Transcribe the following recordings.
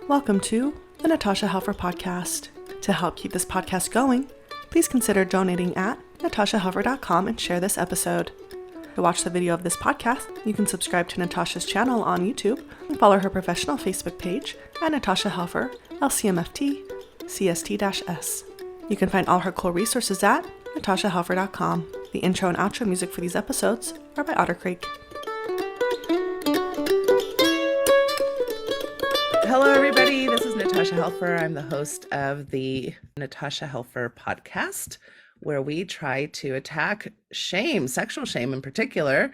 Welcome to the Natasha Helfer Podcast. To help keep this podcast going, please consider donating at natashahelfer.com and share this episode. To watch the video of this podcast, you can subscribe to Natasha's channel on YouTube and follow her professional Facebook page at Natasha Helfer, LCMFT, CST-S. You can find all her cool resources at natashahelfer.com. The intro and outro music for these episodes are by Otter Creek. Hello, everybody. This is Natasha Helfer. I'm the host of the Natasha Helfer Podcast, where we try to attack shame, sexual shame in particular,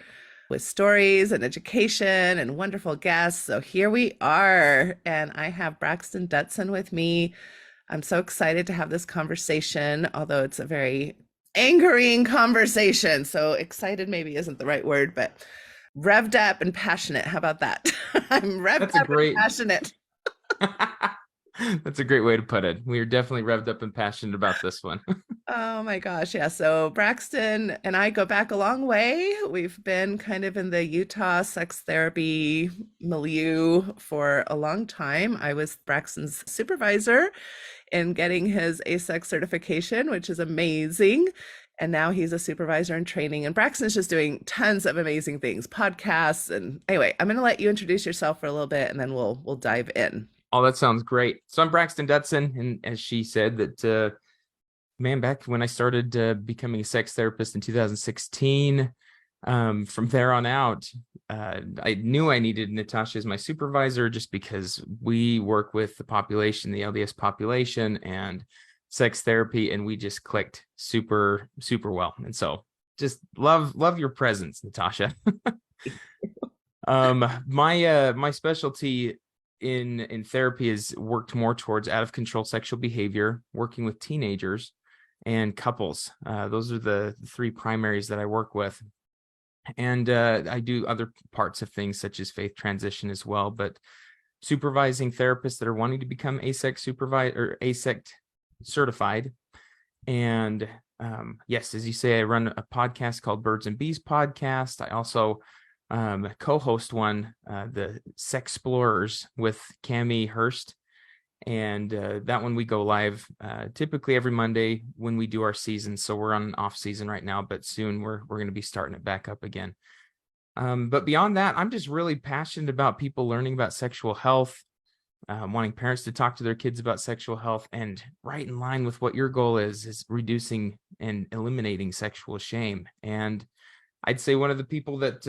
with stories and education and wonderful guests. So here we are, and I have Braxton Dutson with me. I'm so excited to have this conversation, although it's a very angering conversation. So excited maybe isn't the right word, but revved up and passionate. How about that? I'm revved up and passionate. That's a great way to put it. We are definitely revved up and passionate about this one. Oh my gosh. Yeah. So Braxton and I go back a long way. We've been kind of in the Utah sex therapy milieu for a long time. I was Braxton's supervisor in getting his ASEX certification, which is amazing. And now he's a supervisor in training. And Braxton's just doing tons of amazing things, podcasts. And anyway, I'm going to let you introduce yourself for a little bit, and then we'll dive in. Oh, that sounds great. So I'm Braxton Dutson, and as she said, that back when I started becoming a sex therapist in 2016, from there on out, I knew I needed Natasha as my supervisor, just because we work with the population, the LDS population, and sex therapy, and we just clicked super well. And so just love your presence, Natasha. My specialty in therapy is worked more towards out of control sexual behavior, working with teenagers and couples. Those are the three primaries that I work with. And I do other parts of things such as faith transition as well, but supervising therapists that are wanting to become ASEX certified. And yes, as you say, I run a podcast called Birds and Bees Podcast. I also co-host one, the Sex Explorers with Cammie Hurst, and that one we go live typically every Monday when we do our season. So we're on an off season right now, but soon we're going to be starting it back up again. But beyond that, I'm just really passionate about people learning about sexual health, wanting parents to talk to their kids about sexual health, and right in line with what your goal is reducing and eliminating sexual shame. And I'd say one of the people that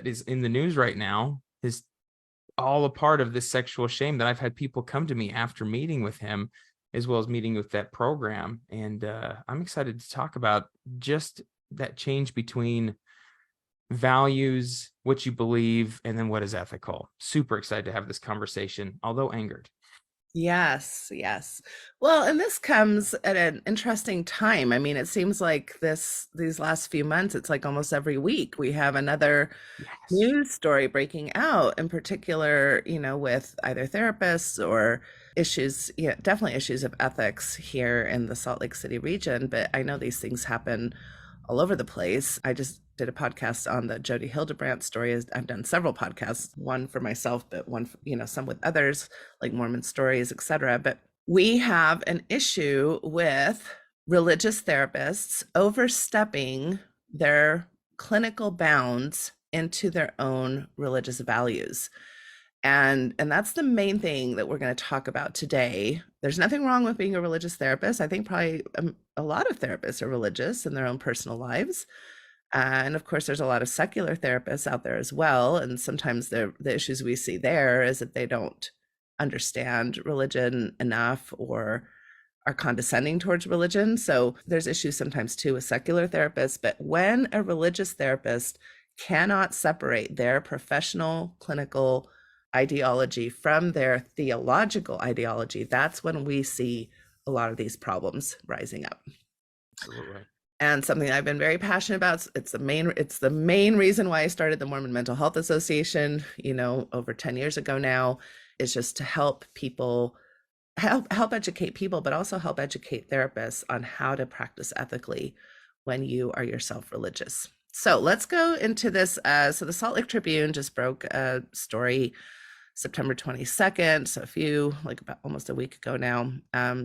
is in the news right now is all a part of this sexual shame, that I've had people come to me after meeting with him, as well as meeting with that program. And I'm excited to talk about just that change between values, what you believe, and then what is ethical. Super excited to have this conversation, although angered. Yes. Well, and this comes at an interesting time. I mean, it seems like these last few months, it's like almost every week we have another news story breaking out, in particular, with either therapists or issues, definitely issues of ethics here in the Salt Lake City region. But I know these things happen all over the place. I just did a podcast on the Jody Hildebrandt story. I've done several podcasts, one for myself, but one, some with others, like Mormon stories, etc. But we have an issue with religious therapists overstepping their clinical bounds into their own religious values. And that's the main thing that we're going to talk about today. There's nothing wrong with being a religious therapist. I think probably a lot of therapists are religious in their own personal lives. And of course, there's a lot of secular therapists out there as well. And sometimes the issues we see there is that they don't understand religion enough or are condescending towards religion. So there's issues sometimes too with secular therapists. But when a religious therapist cannot separate their professional clinical ideology from their theological ideology, that's when we see a lot of these problems rising up. Absolutely. And something I've been very passionate about, it's the main reason why I started the Mormon Mental Health Association, over 10 years ago now, is just to help people, help educate people, but also help educate therapists on how to practice ethically when you are yourself religious. So let's go into this. So the Salt Lake Tribune just broke a story September 22nd, so about almost a week ago now,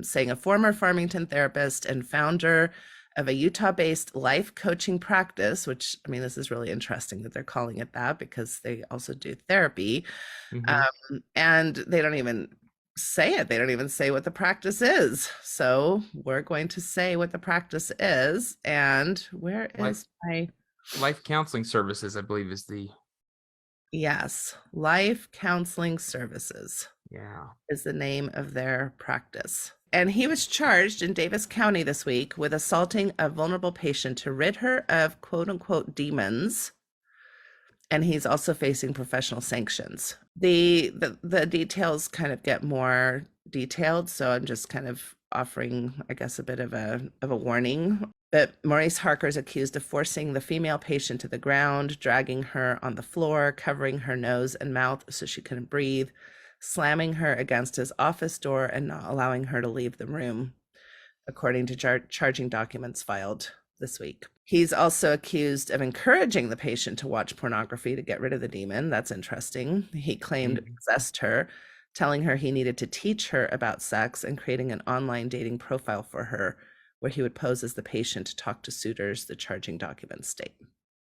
saying a former Farmington therapist and founder of a Utah-based life coaching practice, which, I mean, this is really interesting that they're calling it that because they also do therapy. And they don't even say it. They don't even say what the practice is. So we're going to say what the practice is. And where is my... Life Counseling Services, I believe, is the... Yes, Life Counseling Services. Yeah. Is the name of their practice. And he was charged in Davis County this week with assaulting a vulnerable patient to rid her of quote unquote demons. And he's also facing professional sanctions. The details kind of get more detailed, so I'm just kind of offering, I guess, a bit of a warning. But Maurice Harker is accused of forcing the female patient to the ground, dragging her on the floor, covering her nose and mouth so she couldn't breathe, slamming her against his office door, and not allowing her to leave the room, according to charging documents filed this week. He's also accused of encouraging the patient to watch pornography to get rid of the demon. That's interesting. He claimed possessed her, telling her he needed to teach her about sex and creating an online dating profile for her where he would pose as the patient to talk to suitors, the charging documents state.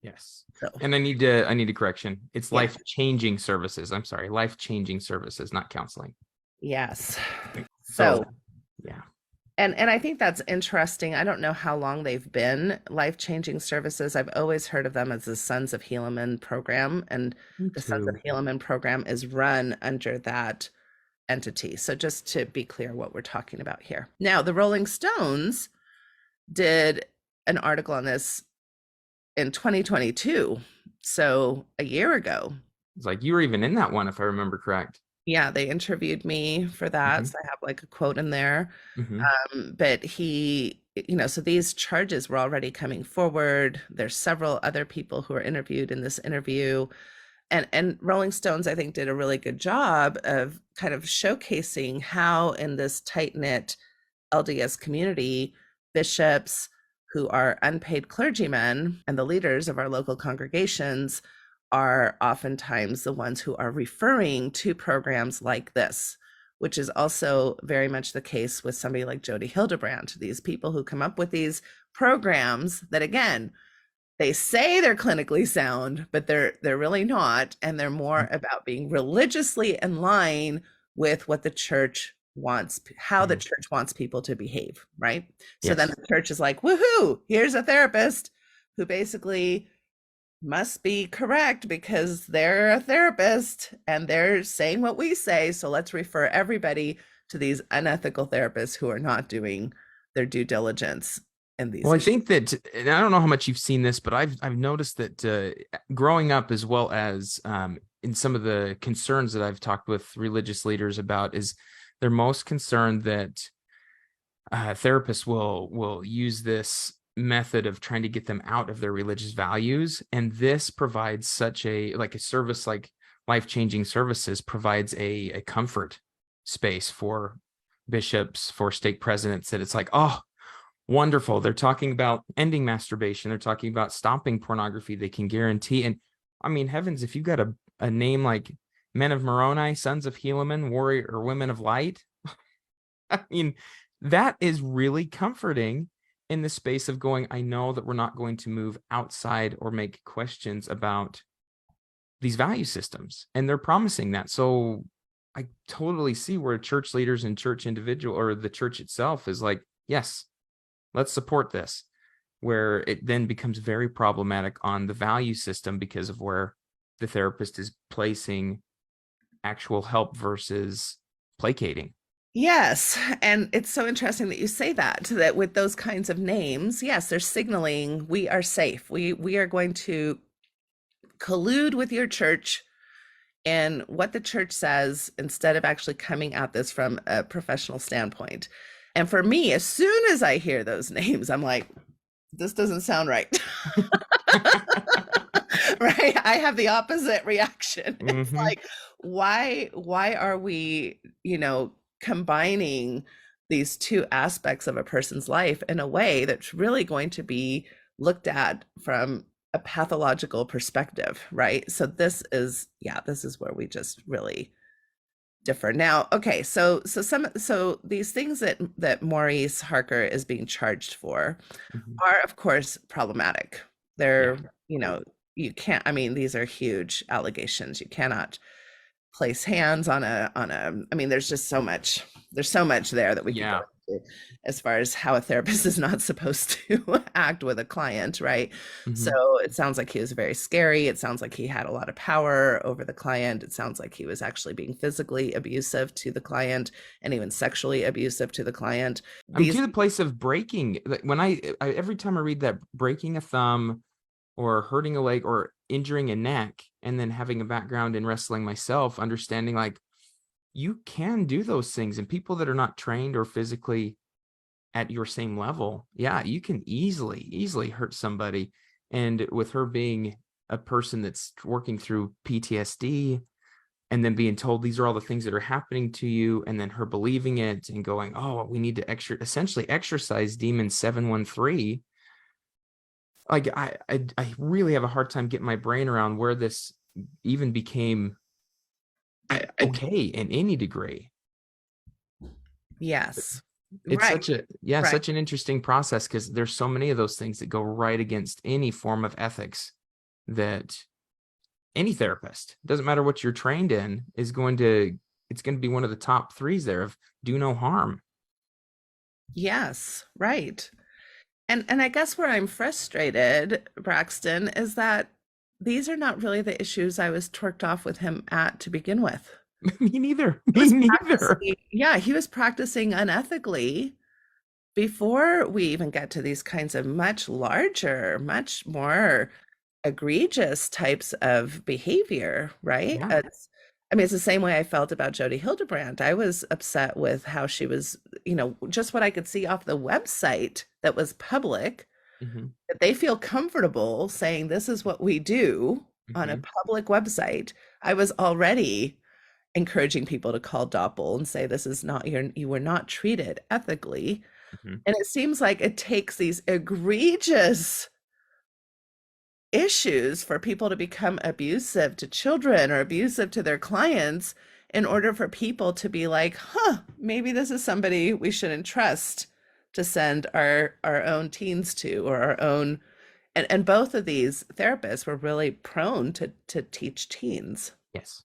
Yes. So, and I need a correction. It's life-changing services. I'm sorry, life-changing services, not counseling. Yes. So yeah. And I think that's interesting. I don't know how long they've been life-changing services. I've always heard of them as the Sons of Helaman program, and the Sons of Helaman program is run under that entity. So just to be clear what we're talking about here. Now, the Rolling Stones did an article on this in 2022, so a year ago. It's like you were even in that one, if I remember correct. Yeah, they interviewed me for that. So I have like a quote in there. But he, so these charges were already coming forward. There's several other people who were interviewed in this interview. And Rolling Stones, I think, did a really good job of kind of showcasing how in this tight-knit LDS community, bishops who are unpaid clergymen and the leaders of our local congregations are oftentimes the ones who are referring to programs like this, which is also very much the case with somebody like Jody Hildebrandt. These people who come up with these programs that, again, they say they're clinically sound, but they're really not, and they're more about being religiously in line with what the church wants, how the church wants people to behave, right? So then the church is like, woohoo, here's a therapist who basically must be correct because they're a therapist and they're saying what we say. So let's refer everybody to these unethical therapists who are not doing their due diligence in these. Well, I think that, and I don't know how much you've seen this, but I've noticed that growing up, as well as in some of the concerns that I've talked with religious leaders about, is they're most concerned that therapists will use this method of trying to get them out of their religious values. And this provides such a service like life-changing services provides a comfort space for bishops, for stake presidents, that it's like, oh, wonderful. They're talking about ending masturbation. They're talking about stopping pornography. They can guarantee. And I mean, heavens, if you've got a name like Men of Moroni, Sons of Helaman, Warrior or Women of Light, I mean, that is really comforting in the space of going, I know that we're not going to move outside or make questions about these value systems. And they're promising that. So I totally see where church leaders and church individual or the church itself is like, yes, let's support this, where it then becomes very problematic on the value system because of where the therapist is placing actual help versus placating. Yes. And it's so interesting that you say that with those kinds of names, yes, they're signaling we are safe. We are going to collude with your church and what the church says instead of actually coming at this from a professional standpoint. And for me, as soon as I hear those names, I'm like, this doesn't sound right. Right? I have the opposite reaction. It's like, why are we, combining these two aspects of a person's life in a way that's really going to be looked at from a pathological perspective, right? So this is where we just really differ. Now, okay, so these things that Maurice Harker is being charged for Mhm. are, of course, problematic. Yeah. They're, you can't, I mean, these are huge allegations. You cannot place hands I mean, there's so much there that we could go Yeah. into as far as how a therapist is not supposed to act with a client, right? So Mhm. it sounds like he was very scary. It sounds like he had a lot of power over the client. It sounds like he was actually being physically abusive to the client and even sexually abusive to the client. I'm to These the place of breaking. Like when I every time I read that, breaking a thumb or hurting a leg or injuring a neck, and then having a background in wrestling myself, understanding like you can do those things, and people that are not trained or physically at your same level, yeah, you can easily hurt somebody. And with her being a person that's working through PTSD and then being told these are all the things that are happening to you, and then her believing it and going, oh, we need to essentially exercise demon 713. Like I really have a hard time getting my brain around where this even became okay in any degree. Yes. It's Right. Right. such an interesting process, because there's so many of those things that go right against any form of ethics that any therapist, doesn't matter what you're trained in, is going to, it's going to be one of the top threes there of do no harm. Yes, right. And I guess where I'm frustrated, Braxton, is that these are not really the issues I was twerked off with him at to begin with. Me neither. He Me was neither. he was practicing unethically before we even get to these kinds of much larger, much more egregious types of behavior, right? Yeah. I mean, it's the same way I felt about Jodi Hildebrandt. I was upset with how she was, just what I could see off the website that was public, Hmm. that they feel comfortable saying this is what we do on a Hmm. public website. I was already encouraging people to call Doppel and say this is not you were not treated ethically. Hmm. And it seems like it takes these egregious issues for people to become abusive to children or abusive to their clients in order for people to be like, maybe this is somebody we shouldn't trust to send our own teens to, or our own. And both of these therapists were really prone to teach teens, Yes.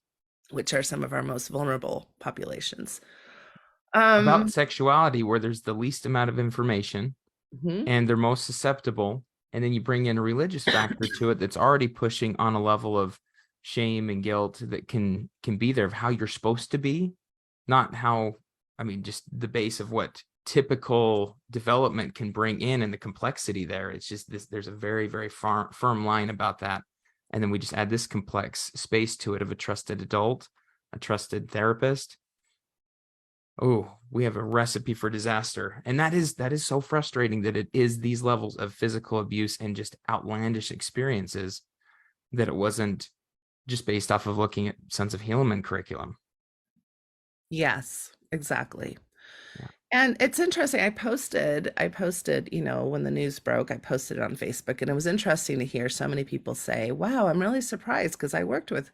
which are some of our most vulnerable populations. About Um, sexuality, where there's the least amount of information mhm. and they're most susceptible. And then you bring in a religious factor to it that's already pushing on a level of shame and guilt that can be there of how you're supposed to be, not how, I mean, just the base of what typical development can bring in and the complexity there. It's just this, there's a very, very firm line about that. And then we just add this complex space to it of a trusted adult, a trusted therapist. Oh, we have a recipe for disaster. And that is so frustrating that it is these levels of physical abuse and just outlandish experiences, that it wasn't just based off of looking at Sons of Helaman curriculum. Yes, exactly. Yeah. And it's interesting. I posted, when the news broke, I posted it on Facebook, and it was interesting to hear so many people say, wow, I'm really surprised because I worked with,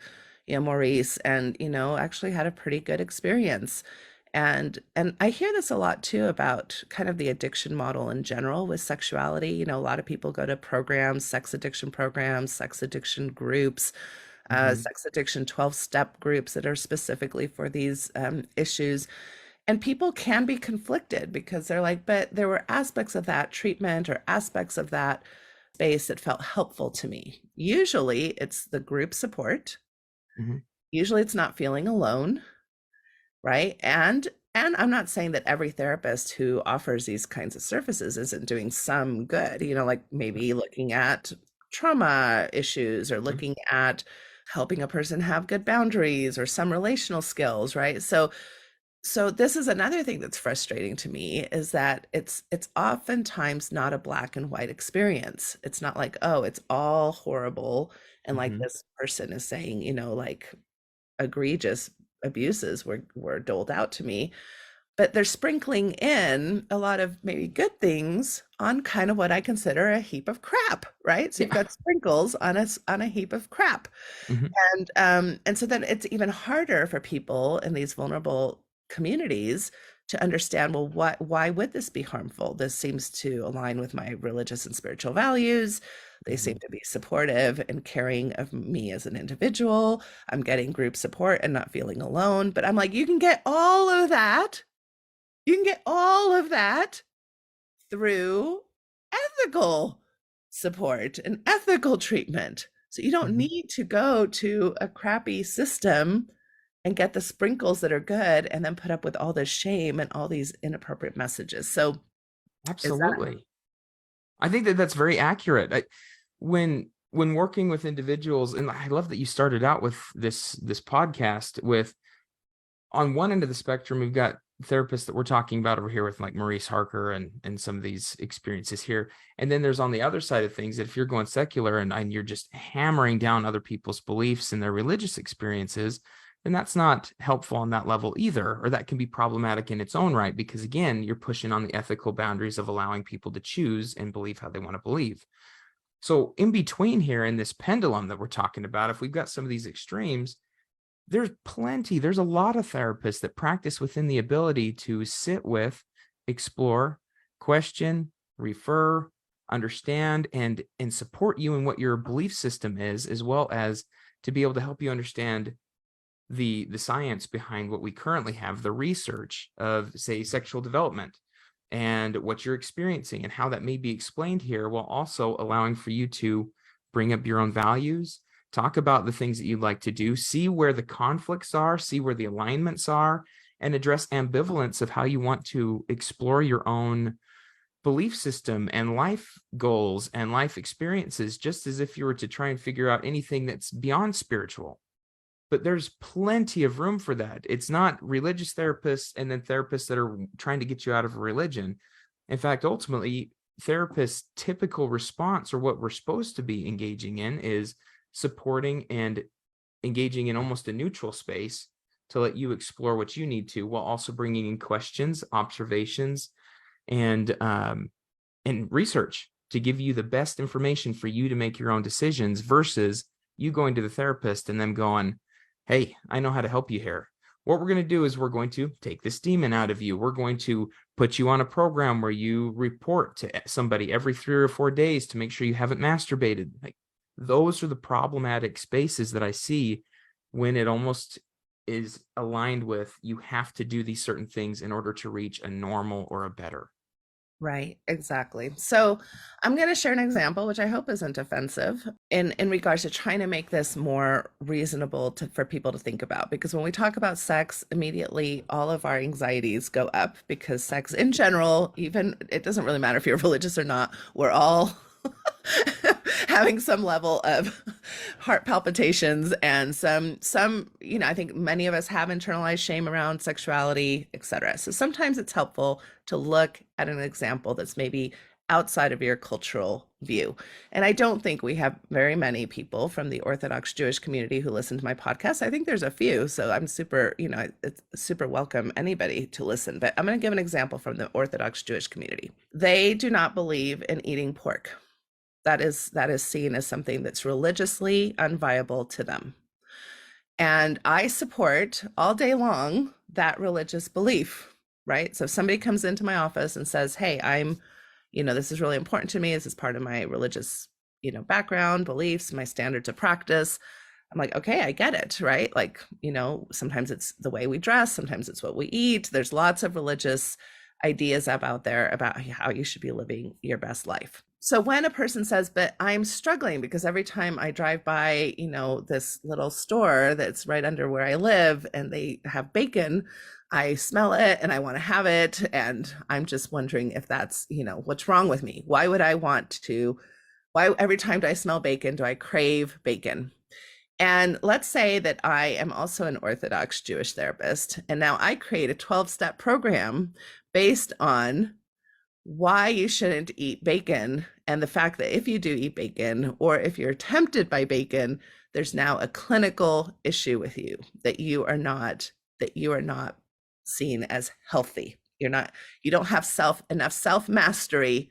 Maurice, and, actually had a pretty good experience. And I hear this a lot too about kind of the addiction model in general with sexuality. A lot of people go to programs, sex addiction groups, Mm-hmm. sex addiction 12-step groups that are specifically for these issues. And people can be conflicted because they're like, but there were aspects of that treatment or aspects of that space that felt helpful to me. Usually it's the group support. Mm-hmm. Usually it's not feeling alone, right? And I'm not saying that every therapist who offers these kinds of services isn't doing some good, like maybe looking at trauma issues or Mm-hmm. looking at helping a person have good boundaries or some relational skills, right? So this is another thing that's frustrating to me, is that it's oftentimes not a black and white experience. It's not like, oh, it's all horrible and like Mm-hmm. this person is saying, like egregious abuses were doled out to me. but they're sprinkling in a lot of maybe good things on kind of what I consider a heap of crap, right? So you've got sprinkles on a heap of crap. Mhm. And so then it's even harder for people in these vulnerable communities to understand, well, why would this be harmful? This seems to align with my religious and spiritual values. They seem to be supportive and caring of me as an individual. I'm getting group support and not feeling alone. But I'm like, you can get all of that. You can get all of that through ethical support and ethical treatment. So you don't need to go to a crappy system and get the sprinkles that are good and then put up with all this shame and all these inappropriate messages. So Absolutely. I think that that's very accurate. When working with individuals, and I love that you started out with this podcast with, on one end of the spectrum, we've got therapists that we're talking about over here with like Maurice Harker and some of these experiences here. And then there's on the other side of things that if you're going secular and you're just hammering down other people's beliefs and their religious experiences, then that's not helpful on that level either, or that can be problematic in its own right, because again, you're pushing on the ethical boundaries of allowing people to choose and believe how they want to believe. So in between here in this pendulum that we're talking about, if we've got some of these extremes, there's a lot of therapists that practice within the ability to sit with, explore, question, refer, understand, and support you in what your belief system is, as well as to be able to help you understand the science behind what we currently have, the research of, say, sexual development and what you're experiencing and how that may be explained here, while also allowing for you to bring up your own values, talk about the things that you'd like to do, see where the conflicts are, see where the alignments are, and address ambivalence of how you want to explore your own belief system and life goals and life experiences, just as if you were to try and figure out anything that's beyond spiritual. But there's plenty of room for that. It's not religious therapists and then therapists that are trying to get you out of a religion. In fact, ultimately, therapists' typical response, or what we're supposed to be engaging in, is supporting and engaging in almost a neutral space to let you explore what you need to, while also bringing in questions, observations, and research to give you the best information for you to make your own decisions, versus you going to the therapist and them going, hey, I know how to help you here. What we're going to do is we're going to take this demon out of you. We're going to put you on a program where you report to somebody every 3 or 4 days to make sure you haven't masturbated. Like, those are the problematic spaces that I see when it almost is aligned with, you have to do these certain things in order to reach a normal or a better. Right, exactly. So I'm going to share an example, which I hope isn't offensive, in regards to trying to make this more reasonable for people to think about. Because when we talk about sex, immediately all of our anxieties go up, because sex in general, even, it doesn't really matter if you're religious or not, we're all having some level of heart palpitations and some, I think many of us have internalized shame around sexuality, etc. So sometimes it's helpful to look at an example that's maybe outside of your cultural view. And I don't think we have very many people from the Orthodox Jewish community who listen to my podcast. I think there's a few, so I'm super, it's super welcome anybody to listen. But I'm going to give an example from the Orthodox Jewish community. They do not believe in eating pork. That is seen as something that's religiously unviable to them. And I support all day long that religious belief, right? So if somebody comes into my office and says, hey, this is really important to me. This is part of my religious, background, beliefs, my standards of practice. I'm like, okay, I get it, right? Like, sometimes it's the way we dress, sometimes it's what we eat. There's lots of religious ideas out there about how you should be living your best life. So when a person says, but I'm struggling because every time I drive by, this little store that's right under where I live and they have bacon, I smell it and I want to have it. And I'm just wondering if that's, what's wrong with me? Why every time I smell bacon, do I crave bacon? And let's say that I am also an Orthodox Jewish therapist, and now I create a 12-step program based on why you shouldn't eat bacon, and the fact that if you do eat bacon, or if you're tempted by bacon, there's now a clinical issue with you, that you are not seen as healthy. You don't have enough self-mastery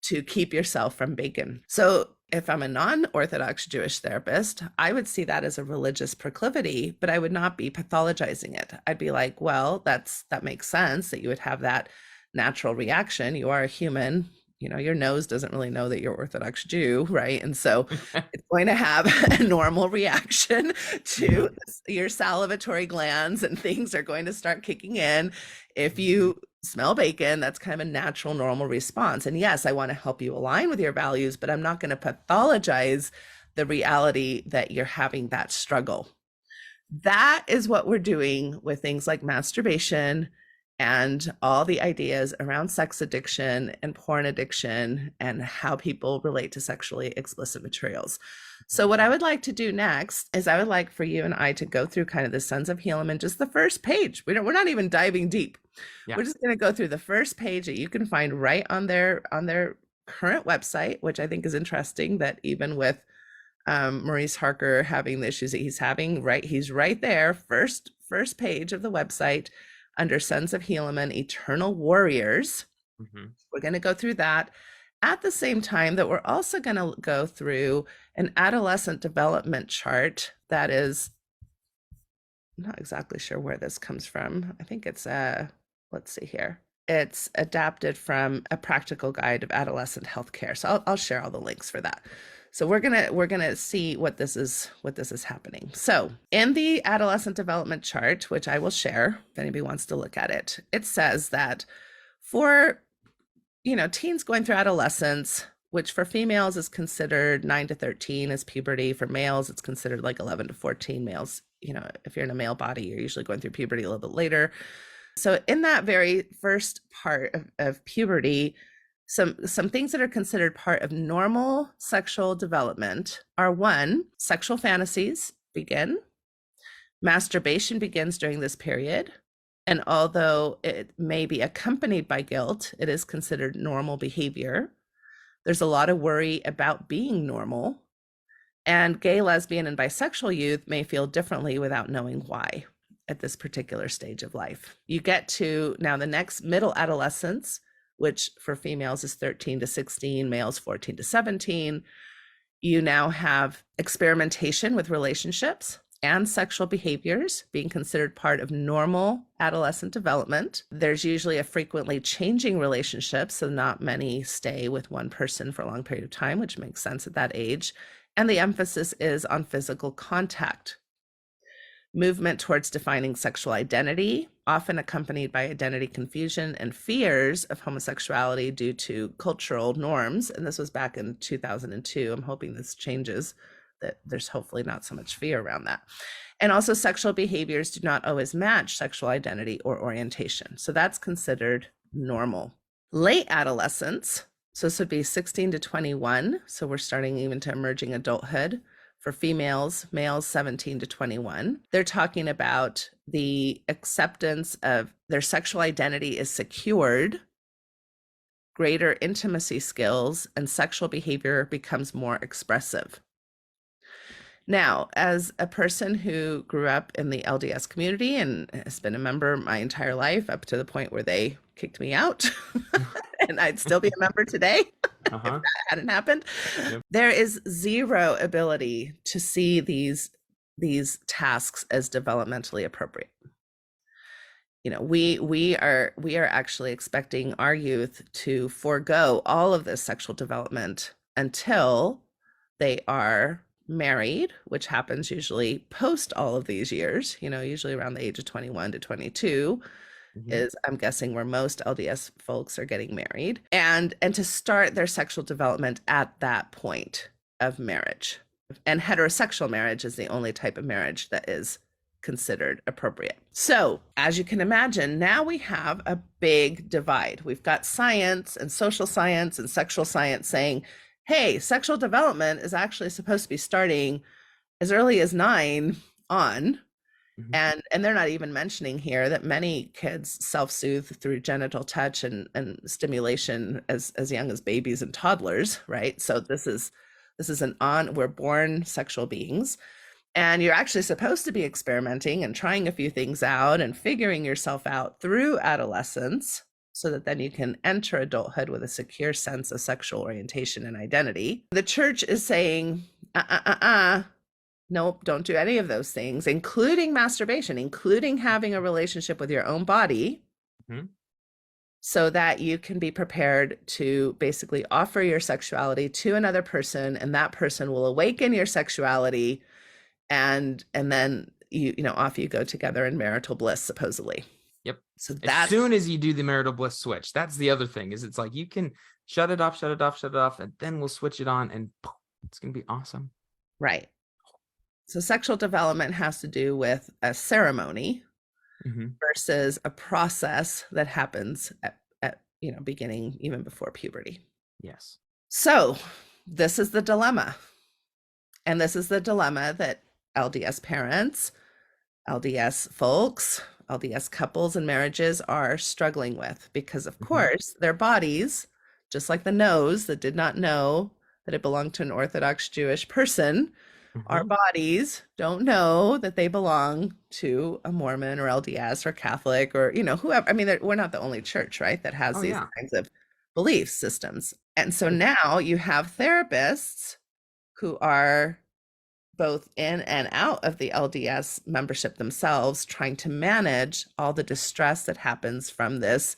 to keep yourself from bacon. So if I'm a non-Orthodox Jewish therapist, I would see that as a religious proclivity, but I would not be pathologizing it. I'd be like, well, that makes sense that you would have that natural reaction. You are a human. Your nose doesn't really know that you're Orthodox Jew, right? And so it's going to have a normal reaction to your salivatory glands, and things are going to start kicking in. If you smell bacon, that's kind of a natural, normal response. And yes, I want to help you align with your values, but I'm not going to pathologize the reality that you're having that struggle. That is what we're doing with things like masturbation and all the ideas around sex addiction and porn addiction and how people relate to sexually explicit materials. So what I would like to do next is I would like for you and I to go through kind of the Sons of Helaman, just the first page. We're not even diving deep. Yeah. We're just going to go through the first page that you can find right on their current website, which I think is interesting that even with Maurice Harker having the issues that he's having, right? He's right there, first page of the website, under Sons of Helaman, Eternal Warriors. We're going to go through that at the same time that we're also going to go through an adolescent development chart that is, I'm not exactly sure where this comes from. I think it's let's see here. It's adapted from A Practical Guide of Adolescent Healthcare. So I'll share all the links for that. So we're gonna see what this is happening. So in the adolescent development chart, which I will share if anybody wants to look at it, it says that for teens going through adolescence, which for females is considered 9 to 13 as puberty. For males, it's considered like 11 to 14. Males, if you're in a male body, you're usually going through puberty a little bit later. So in that very first part of puberty, some things that are considered part of normal sexual development are: 1, sexual fantasies begin. Masturbation begins during this period. And although it may be accompanied by guilt, it is considered normal behavior. There's a lot of worry about being normal. And gay, lesbian, and bisexual youth may feel differently without knowing why at this particular stage of life. You get to now the next middle adolescence, which for females is 13 to 16, males 14 to 17. You now have experimentation with relationships and sexual behaviors being considered part of normal adolescent development. There's usually a frequently changing relationship, so not many stay with one person for a long period of time, which makes sense at that age. And the emphasis is on physical contact. Movement towards defining sexual identity, often accompanied by identity confusion and fears of homosexuality due to cultural norms. And this was back in 2002. I'm hoping this changes, that there's hopefully not so much fear around that. And also sexual behaviors do not always match sexual identity or orientation. So that's considered normal. Late adolescence, so this would be 16 to 21. So we're starting even to emerging adulthood. For females, males 17 to 21, they're talking about the acceptance of their sexual identity is secured, greater intimacy skills, and sexual behavior becomes more expressive. Now, as a person who grew up in the LDS community and has been a member my entire life up to the point where they kicked me out, and I'd still be a member today if that hadn't happened. Yep. There is zero ability to see these tasks as developmentally appropriate. We are actually expecting our youth to forego all of this sexual development until they are married, which happens usually post all of these years, usually around the age of 21 to 22. Is, I'm guessing, where most LDS folks are getting married, and to start their sexual development at that point of marriage. And heterosexual marriage is the only type of marriage that is considered appropriate. So as you can imagine, now we have a big divide. We've got science and social science and sexual science saying, hey, sexual development is actually supposed to be starting as early as 9 on. And they're not even mentioning here that many kids self-soothe through genital touch and stimulation as young as babies and toddlers, right? So this is we're born sexual beings. And you're actually supposed to be experimenting and trying a few things out and figuring yourself out through adolescence so that then you can enter adulthood with a secure sense of sexual orientation and identity. The church is saying, nope, don't do any of those things, including masturbation, including having a relationship with your own body, so that you can be prepared to basically offer your sexuality to another person, and that person will awaken your sexuality, and then you know off you go together in marital bliss, supposedly. Yep. So as soon as you do the marital bliss switch, that's the other thing, is it's like you can shut it off, and then we'll switch it on, and poof, it's gonna be awesome. Right. So sexual development has to do with a ceremony versus a process that happens at beginning even before puberty. Yes. So this is the dilemma. And this is the dilemma that LDS parents, LDS folks, LDS couples and marriages are struggling with, because of course their bodies, just like the nose that did not know that it belonged to an Orthodox Jewish person, our bodies don't know that they belong to a Mormon or LDS or Catholic or, whoever. I mean, we're not the only church, right, that has these kinds of belief systems. And so now you have therapists who are both in and out of the LDS membership themselves, trying to manage all the distress that happens from this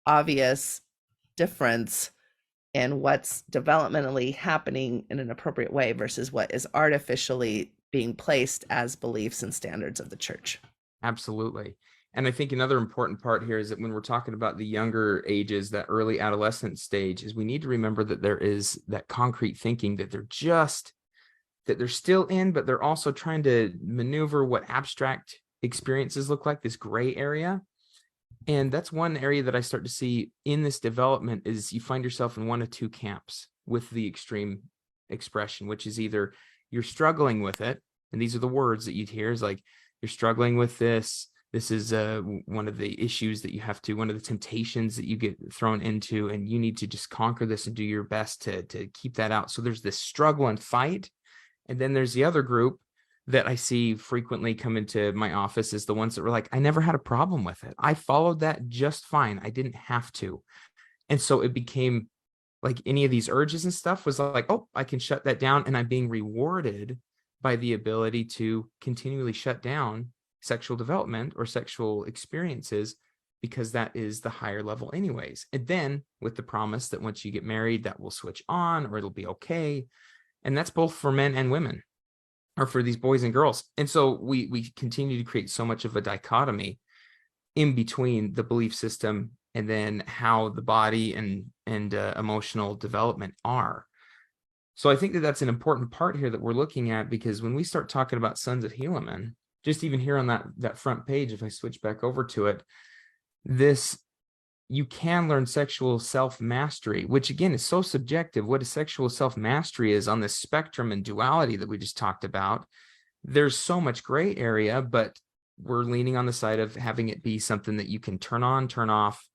obvious difference in what's developmentally happening in an appropriate way versus what is artificially being placed as beliefs and standards of the church. Absolutely. And I think another important part here is that when we're talking about the younger ages, that early adolescent stage, is we need to remember that there is that concrete thinking that they're still in, but they're also trying to maneuver what abstract experiences look like, this gray area. And that's one area that I start to see in this development, is you find yourself in one of two camps with the extreme expression, which is either you're struggling with it, and these are the words that you'd hear, is like, you're struggling with this. This is one of the issues that you have to, one of the temptations that you get thrown into, and you need to just conquer this and do your best to keep that out. So there's this struggle and fight. And then there's the other group that I see frequently come into my office, is the ones that were like, I never had a problem with it. I followed that just fine. I didn't have to. And so it became like any of these urges and stuff was like, oh, I can shut that down. And I'm being rewarded by the ability to continually shut down sexual development or sexual experiences, because that is the higher level anyways. And then with the promise that once you get married, that will switch on, or it'll be okay. And that's both for men and women, or for these boys and girls. And so we continue to create so much of a dichotomy in between the belief system and then how the body and emotional development are. So I think that that's an important part here that we're looking at, because when we start talking about Sons of Helaman, just even here on that front page, if I switch back over to it, you can learn sexual self-mastery, which again is so subjective. What a sexual self-mastery is on this spectrum and duality that we just talked about, there's so much gray area, but we're leaning on the side of having it be something that you can turn on, turn off,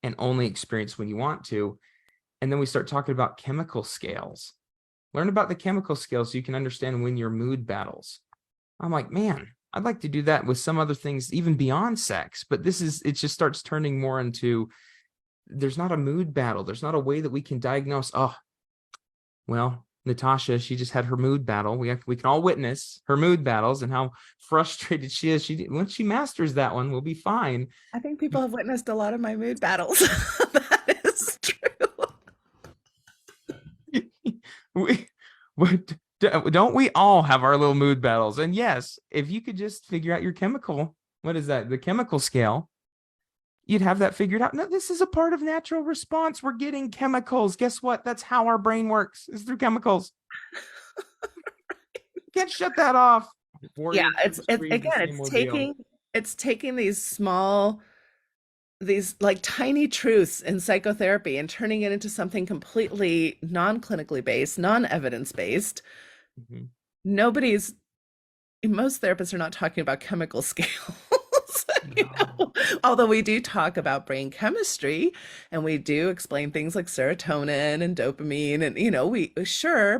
and only experience when you want to. And then we start talking about chemical scales. Learn about the chemical scales so you can understand when your mood battles. I'm like, man, I'd like to do that with some other things, even beyond sex. But it just starts turning more into, there's not a mood battle. There's not a way that we can diagnose, oh, well, Natasha, she just had her mood battle. We can all witness her mood battles and how frustrated she is. Once she masters that one, we'll be fine. I think people have witnessed a lot of my mood battles. That is true. Don't we all have our little mood battles? And yes, if you could just figure out your chemical, what is that? The chemical scale, you'd have that figured out. No, this is a part of natural response. We're getting chemicals. Guess what? That's how our brain works, is through chemicals. Can't shut that off. Yeah, it's taking these like tiny truths in psychotherapy and turning it into something completely non-clinically based, non-evidence based. Most therapists are not talking about chemical scales. Although we do talk about brain chemistry, and we do explain things like serotonin and dopamine, and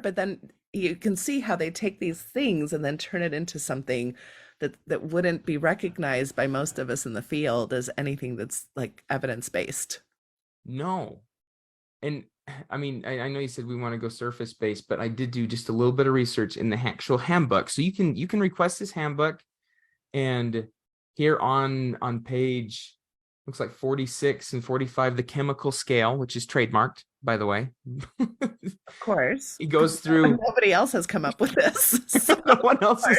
but then you can see how they take these things and then turn it into something that wouldn't be recognized by most of us in the field as anything that's like evidence-based. No. And I mean, I know you said we want to go surface based, but I did do just a little bit of research in the actual handbook. So you can request this handbook, and here on page, looks like 46 and 45, the chemical scale, which is trademarked, by the way. Of course. It goes through. Nobody else has come up with this. So No one else is.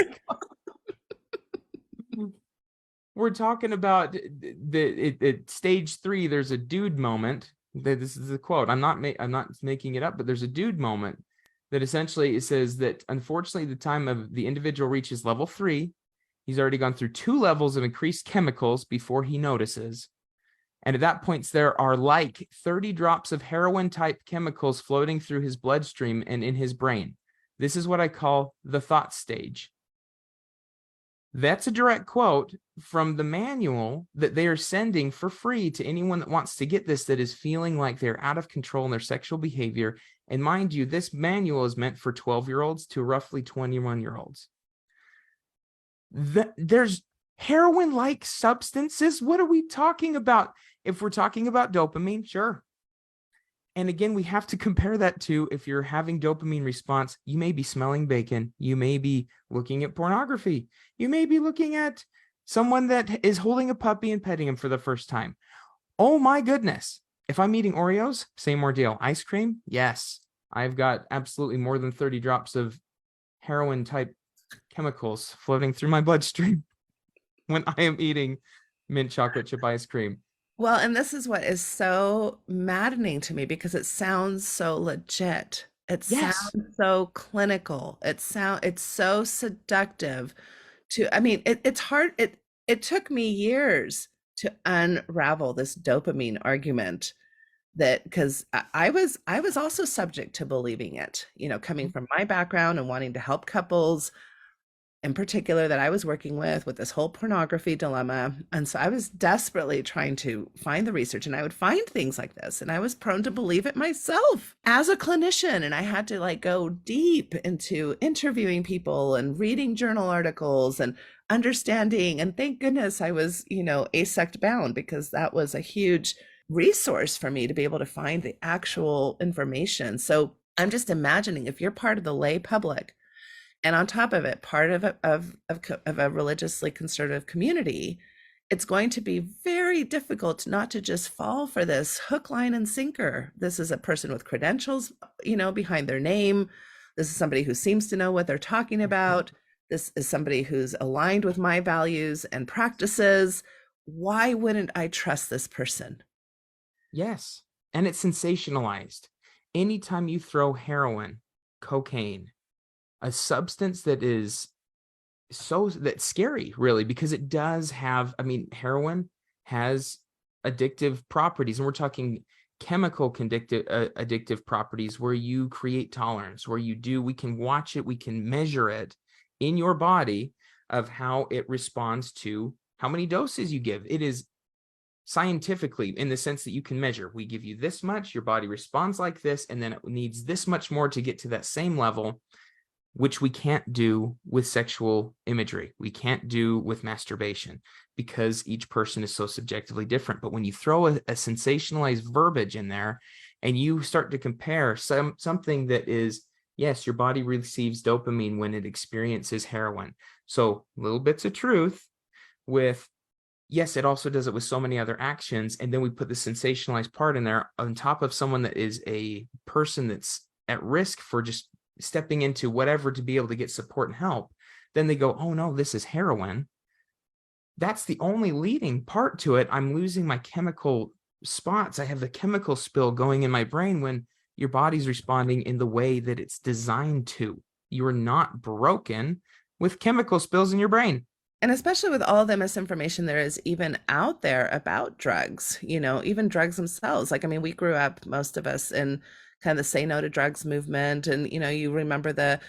We're talking about stage 3. There's a dude moment. This is the quote. I'm not making it up, but there's a dude moment that essentially it says that unfortunately, the time of the individual reaches level 3, he's already gone through 2 levels of increased chemicals before he notices. And at that point, there are like 30 drops of heroin type chemicals floating through his bloodstream and in his brain. This is what I call the thought stage. That's a direct quote from the manual that they are sending for free to anyone that wants to get this, that is feeling like they're out of control in their sexual behavior. And mind you, this manual is meant for 12-year-olds to roughly 21-year-olds. There's heroin-like substances. What are we talking about? If we're talking about dopamine, sure. And again, we have to compare that to, if you're having dopamine response, you may be smelling bacon. You may be looking at pornography. You may be looking at someone that is holding a puppy and petting him for the first time. Oh my goodness. If I'm eating Oreos, same ordeal. Ice cream, yes. I've got absolutely more than 30 drops of heroin type chemicals floating through my bloodstream when I am eating mint chocolate chip ice cream. Well, and this is what is so maddening to me, because it sounds so legit. It Yes. sounds so clinical. It's so seductive I mean, it's hard. It took me years to unravel this dopamine argument, that because I was also subject to believing it, coming from my background and wanting to help couples in particular that I was working with this whole pornography dilemma. And so I was desperately trying to find the research, and I would find things like this, and I was prone to believe it myself as a clinician. And I had to like go deep into interviewing people and reading journal articles and understanding. And thank goodness I was, ASECT bound, because that was a huge resource for me to be able to find the actual information. So I'm just imagining, if you're part of the lay public, and on top of it, part of a religiously conservative community, it's going to be very difficult not to just fall for this hook, line, and sinker. This is a person with credentials, behind their name. This is somebody who seems to know what they're talking about. This is somebody who's aligned with my values and practices. Why wouldn't I trust this person? Yes. And it's sensationalized. Anytime you throw heroin, cocaine, a substance that's scary, really, because it does have, heroin has addictive properties, and we're talking chemical addictive properties, where you create tolerance, where we can watch it, we can measure it in your body of how it responds to how many doses you give. It is scientifically, in the sense that you can measure, we give you this much, your body responds like this, and then it needs this much more to get to that same level, which we can't do with sexual imagery. We can't do with masturbation, because each person is so subjectively different. But when you throw a sensationalized verbiage in there, and you start to compare something that is, yes, your body receives dopamine when it experiences heroin. So little bits of truth with, yes, it also does it with so many other actions. And then we put the sensationalized part in there on top of someone that is a person that's at risk for just stepping into whatever to be able to get support and help. Then they go, oh no, this is heroin. That's the only leading part to it. I'm losing my chemical spots. I have the chemical spill going in my brain, when your body's responding in the way that it's designed to. You are not broken with chemical spills in your brain. And especially with all the misinformation there is even out there about drugs, even drugs themselves. Like, we grew up, most of us, in kind of the say no to drugs movement. And, you remember the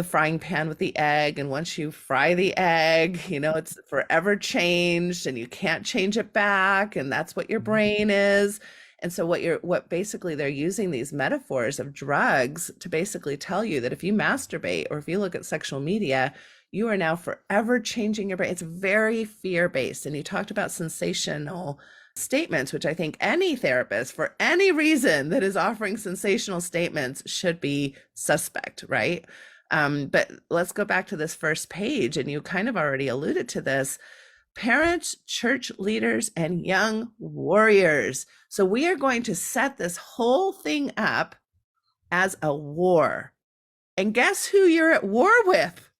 frying pan with the egg. And once you fry the egg, it's forever changed and you can't change it back. And that's what your brain is. And so what basically they're using these metaphors of drugs to basically tell you that if you masturbate or if you look at sexual media, you are now forever changing your brain. It's very fear-based. And you talked about sensational statements, which I think any therapist for any reason that is offering sensational statements should be suspect, right? But let's go back to this first page, and you kind of already alluded to this. Parents, church leaders, and young warriors. So we are going to set this whole thing up as a war. And guess who you're at war with?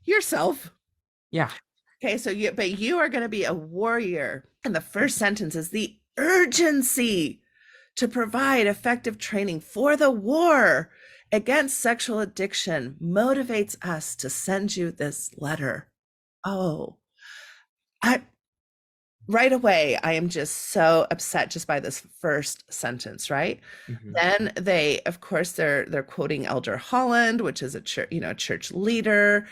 Yourself. Yeah. Okay, so you are going to be a warrior. And the first sentence is the urgency to provide effective training for the war against sexual addiction motivates us to send you this letter. Oh, right away, I am just so upset just by this first sentence, right? Mm-hmm. Then they, of course, they're quoting Elder Holland, which is a church leader.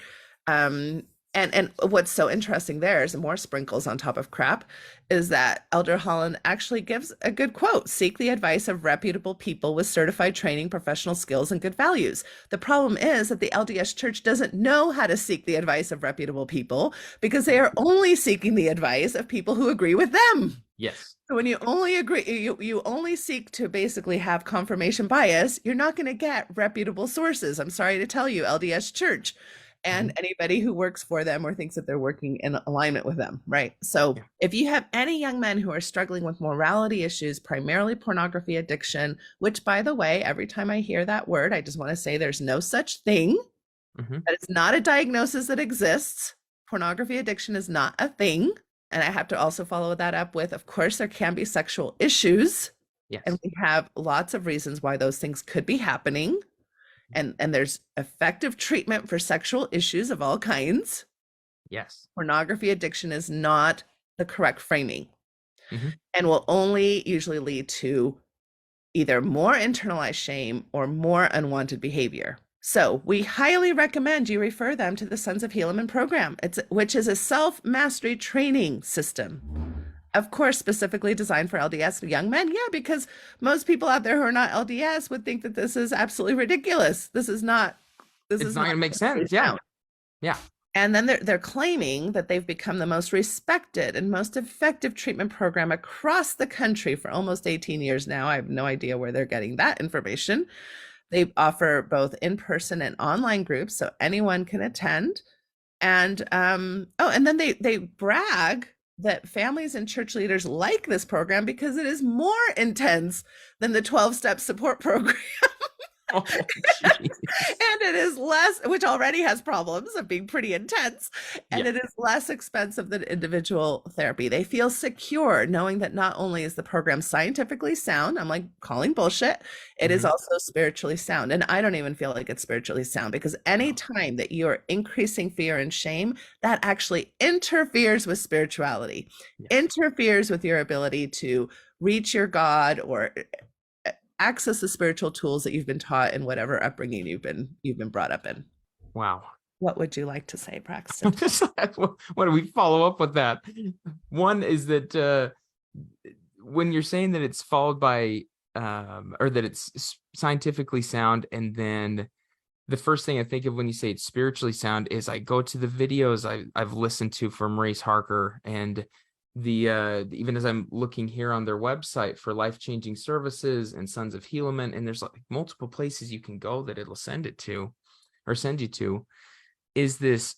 And what's so interesting there is more sprinkles on top of crap is that Elder Holland actually gives a good quote: seek the advice of reputable people with certified training, professional skills, and good values. The problem is that the LDS Church doesn't know how to seek the advice of reputable people because they are only seeking the advice of people who agree with them. Yes. So when you only agree, you only seek to basically have confirmation bias, you're not going to get reputable sources. I'm sorry to tell you, LDS Church. And anybody who works for them or thinks that they're working in alignment with them, right? So if you have any young men who are struggling with morality issues, primarily pornography addiction, which, by the way, every time I hear that word, I just want to say there's no such thing. That is not a diagnosis that exists. Pornography addiction is not a thing. And I have to also follow that up with, of course, there can be sexual issues. Yes. And we have lots of reasons why those things could be happening. And there's effective treatment for sexual issues of all kinds. Yes. Pornography addiction is not the correct framing and will only usually lead to either more internalized shame or more unwanted behavior. So we highly recommend you refer them to the Sons of Helaman program, which is a self-mastery training system. Of course, specifically designed for LDS young men. Yeah, because most people out there who are not LDS would think that this is absolutely ridiculous. This is not going to make sense. Yeah. Yeah. And then they're claiming that they've become the most respected and most effective treatment program across the country for almost 18 years now. I have no idea where they're getting that information. They offer both in-person and online groups, so anyone can attend. And and then they brag that families and church leaders like this program because it is more intense than the 12-step support program. Oh, and it is less, which already has problems of being pretty intense, and it is less expensive than individual therapy. They feel secure knowing that not only is the program scientifically sound, I'm like calling bullshit, it is also spiritually sound. And I don't even feel like it's spiritually sound, because any time that you're increasing fear and shame, that actually interferes with spirituality, interferes with your ability to reach your God or access the spiritual tools that you've been taught in whatever upbringing you've been brought up in. Wow. What would you like to say, Braxton? What do we follow up with that? One is that when you're saying that it's followed by or that it's scientifically sound, and then the first thing I think of when you say it's spiritually sound is I go to the videos I've listened to from Maurice Harker, and the even as I'm looking here on their website for life-changing services and Sons of Helaman, and there's like multiple places you can go that it'll send you to, is this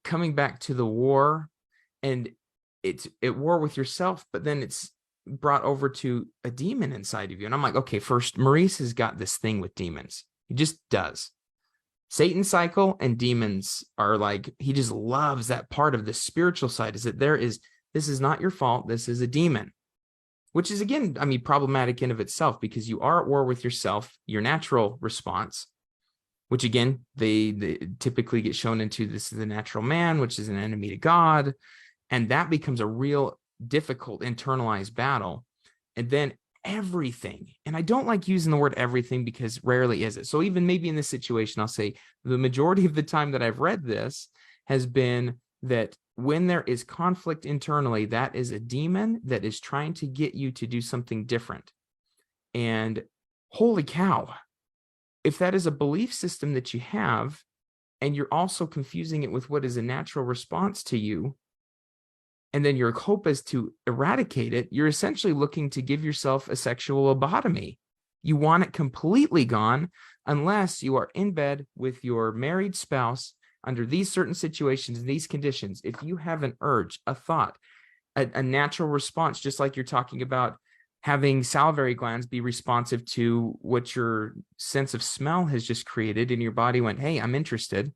coming back to the war, and it's at war with yourself, but then it's brought over to a demon inside of you. And I'm like, okay, first, Maurice has got this thing with demons. He just does. Satan cycle and demons are like, he just loves that part of the spiritual side, is that this is not your fault. This is a demon, which is, again, I mean, problematic in of itself, because you are at war with yourself, your natural response, which again, they typically get shown into, this is the natural man, which is an enemy to God. And that becomes a real difficult internalized battle. And then everything, and I don't like using the word everything because rarely is it. So even maybe in this situation, I'll say the majority of the time that I've read this has been that when there is conflict internally, that is a demon that is trying to get you to do something different. And holy cow, if that is a belief system that you have, and you're also confusing it with what is a natural response to you, and then your hope is to eradicate it, you're essentially looking to give yourself a sexual lobotomy. You want it completely gone unless you are in bed with your married spouse under these certain situations, these conditions. If you have an urge, a thought, a natural response, just like you're talking about having salivary glands be responsive to what your sense of smell has just created, and your body went, hey, I'm interested.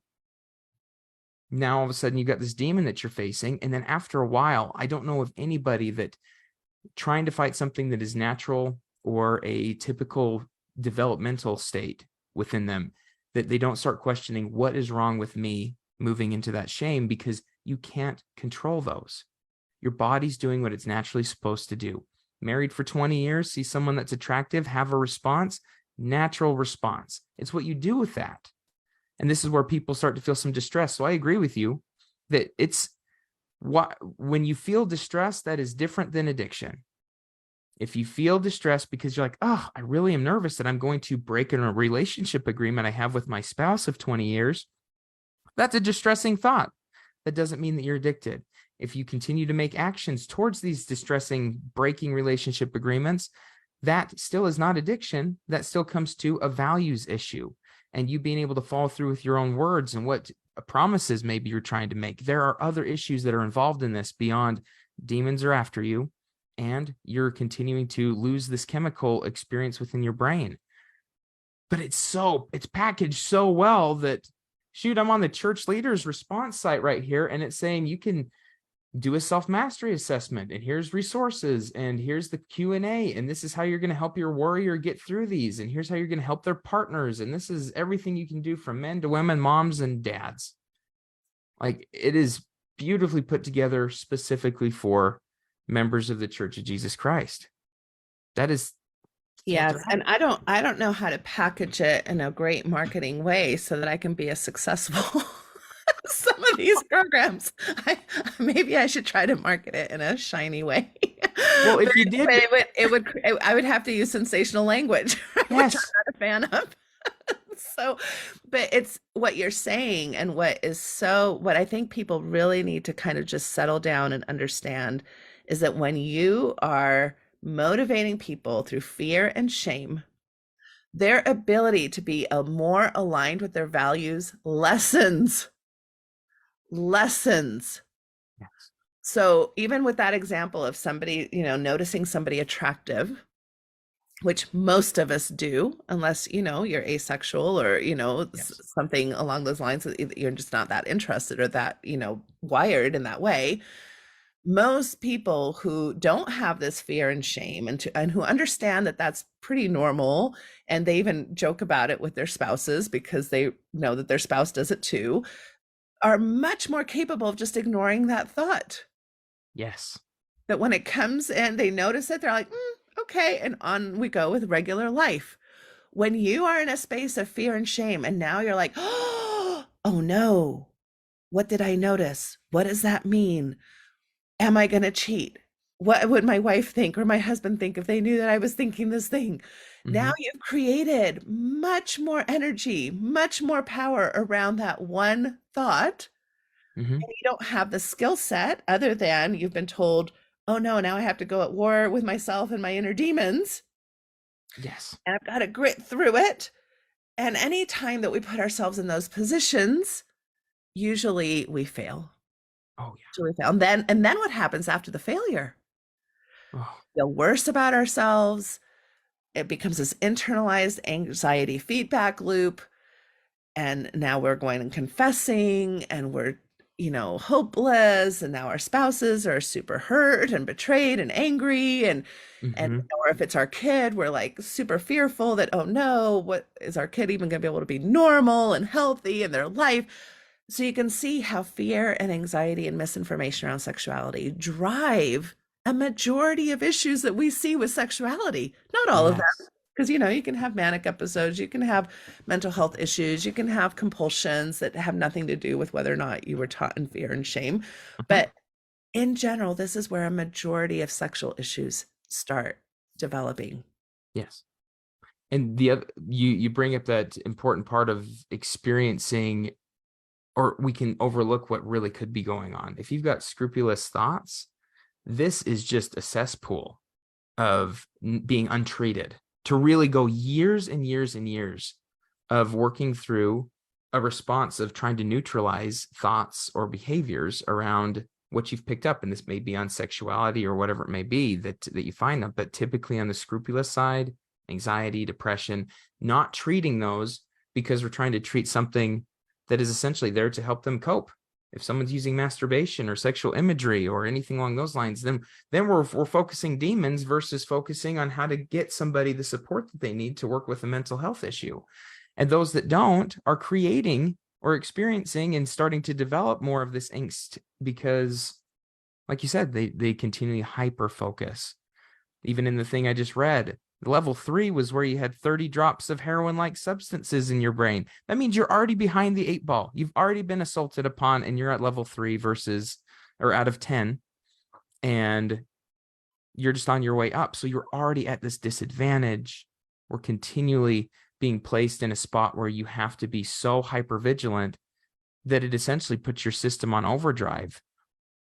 Now all of a sudden you got this demon that you're facing. And then after a while, I don't know of anybody that trying to fight something that is natural or a typical developmental state within them, that they don't start questioning what is wrong with me moving into that shame, because you can't control those. Your body's doing what it's naturally supposed to do. Married for 20 years, see someone that's attractive, have a response, natural response. It's what you do with that. And this is where people start to feel some distress. So I agree with you that it's when you feel distress, that is different than addiction. If you feel distressed because you're like, oh, I really am nervous that I'm going to break in a relationship agreement I have with my spouse of 20 years, that's a distressing thought. That doesn't mean that you're addicted. If you continue to make actions towards these distressing breaking relationship agreements, that still is not addiction. That still comes to a values issue, and you being able to follow through with your own words and what promises maybe you're trying to make. There are other issues that are involved in this beyond demons are after you, and you're continuing to lose this chemical experience within your brain. But it's packaged so well that, shoot, I'm on the church leaders response site right here, and it's saying you can do a self-mastery assessment, and here's resources, and here's the Q&A, and this is how you're going to help your warrior get through these, and here's how you're going to help their partners, and this is everything you can do from men to women, moms and dads. Like, it is beautifully put together specifically for members of the Church of Jesus Christ. That is Yes, and I don't know how to package it in a great marketing way so that I can be as successful some of these programs. Maybe I should try to market it in a shiny way. Well, if you did, I would have to use sensational language, which I'm yes, not a fan of. So, but it's what you're saying, and what I think people really need to kind of just settle down and understand is that when you are motivating people through fear and shame, their ability to be more aligned with their values lessens. yes. So even with that example of somebody, noticing somebody attractive, which most of us do, unless, you're asexual or, Yes. something along those lines, that you're just not that interested or that, wired in that way. Most people who don't have this fear and shame, and who understand that that's pretty normal, and they even joke about it with their spouses because they know that their spouse does it too, are much more capable of just ignoring that thought. Yes. That when it comes in, they notice it, they're like, okay, and on we go with regular life. When you are in a space of fear and shame, and now you're like, oh no, what did I notice? What does that mean? Am I going to cheat? What would my wife think or my husband think if they knew that I was thinking this thing? Mm-hmm. Now you've created much more energy, much more power around that one thought. Mm-hmm. And you don't have the skill set other than you've been told, oh no, now I have to go at war with myself and my inner demons. Yes. And I've got to grit through it. And any time that we put ourselves in those positions, usually we fail. Oh yeah. Usually we fail. And then what happens after the failure? Oh. Feel worse about ourselves. It becomes this internalized anxiety feedback loop. And now we're going and confessing, and we're, hopeless. And now our spouses are super hurt and betrayed and angry. And or if it's our kid, we're like super fearful that, oh no, what is our kid even going to be able to be normal and healthy in their life? So you can see how fear and anxiety and misinformation around sexuality drive a majority of issues that we see with sexuality. Not all of them, because, you can have manic episodes, you can have mental health issues, you can have compulsions that have nothing to do with whether or not you were taught in fear and shame. But in general, this is where a majority of sexual issues start developing. Yes. And the other, you bring up that important part of experiencing, or we can overlook what really could be going on. If you've got scrupulous thoughts, this is just a cesspool of being untreated, to really go years and years and years of working through a response of trying to neutralize thoughts or behaviors around what you've picked up. And this may be on sexuality or whatever it may be that you find them, but typically on the scrupulous side, anxiety, depression, not treating those because we're trying to treat something that is essentially there to help them cope. If someone's using masturbation or sexual imagery or anything along those lines, then we're focusing demons versus focusing on how to get somebody the support that they need to work with a mental health issue. And those that don't are creating or experiencing and starting to develop more of this angst because, like you said, they continually hyper focus. Even in the thing I just read, level 3 was where you had 30 drops of heroin-like substances in your brain. That means you're already behind the 8 ball. You've already been assaulted upon and you're at level 3 out of 10. And you're just on your way up. So you're already at this disadvantage. We're continually being placed in a spot where you have to be so hyper vigilant that it essentially puts your system on overdrive.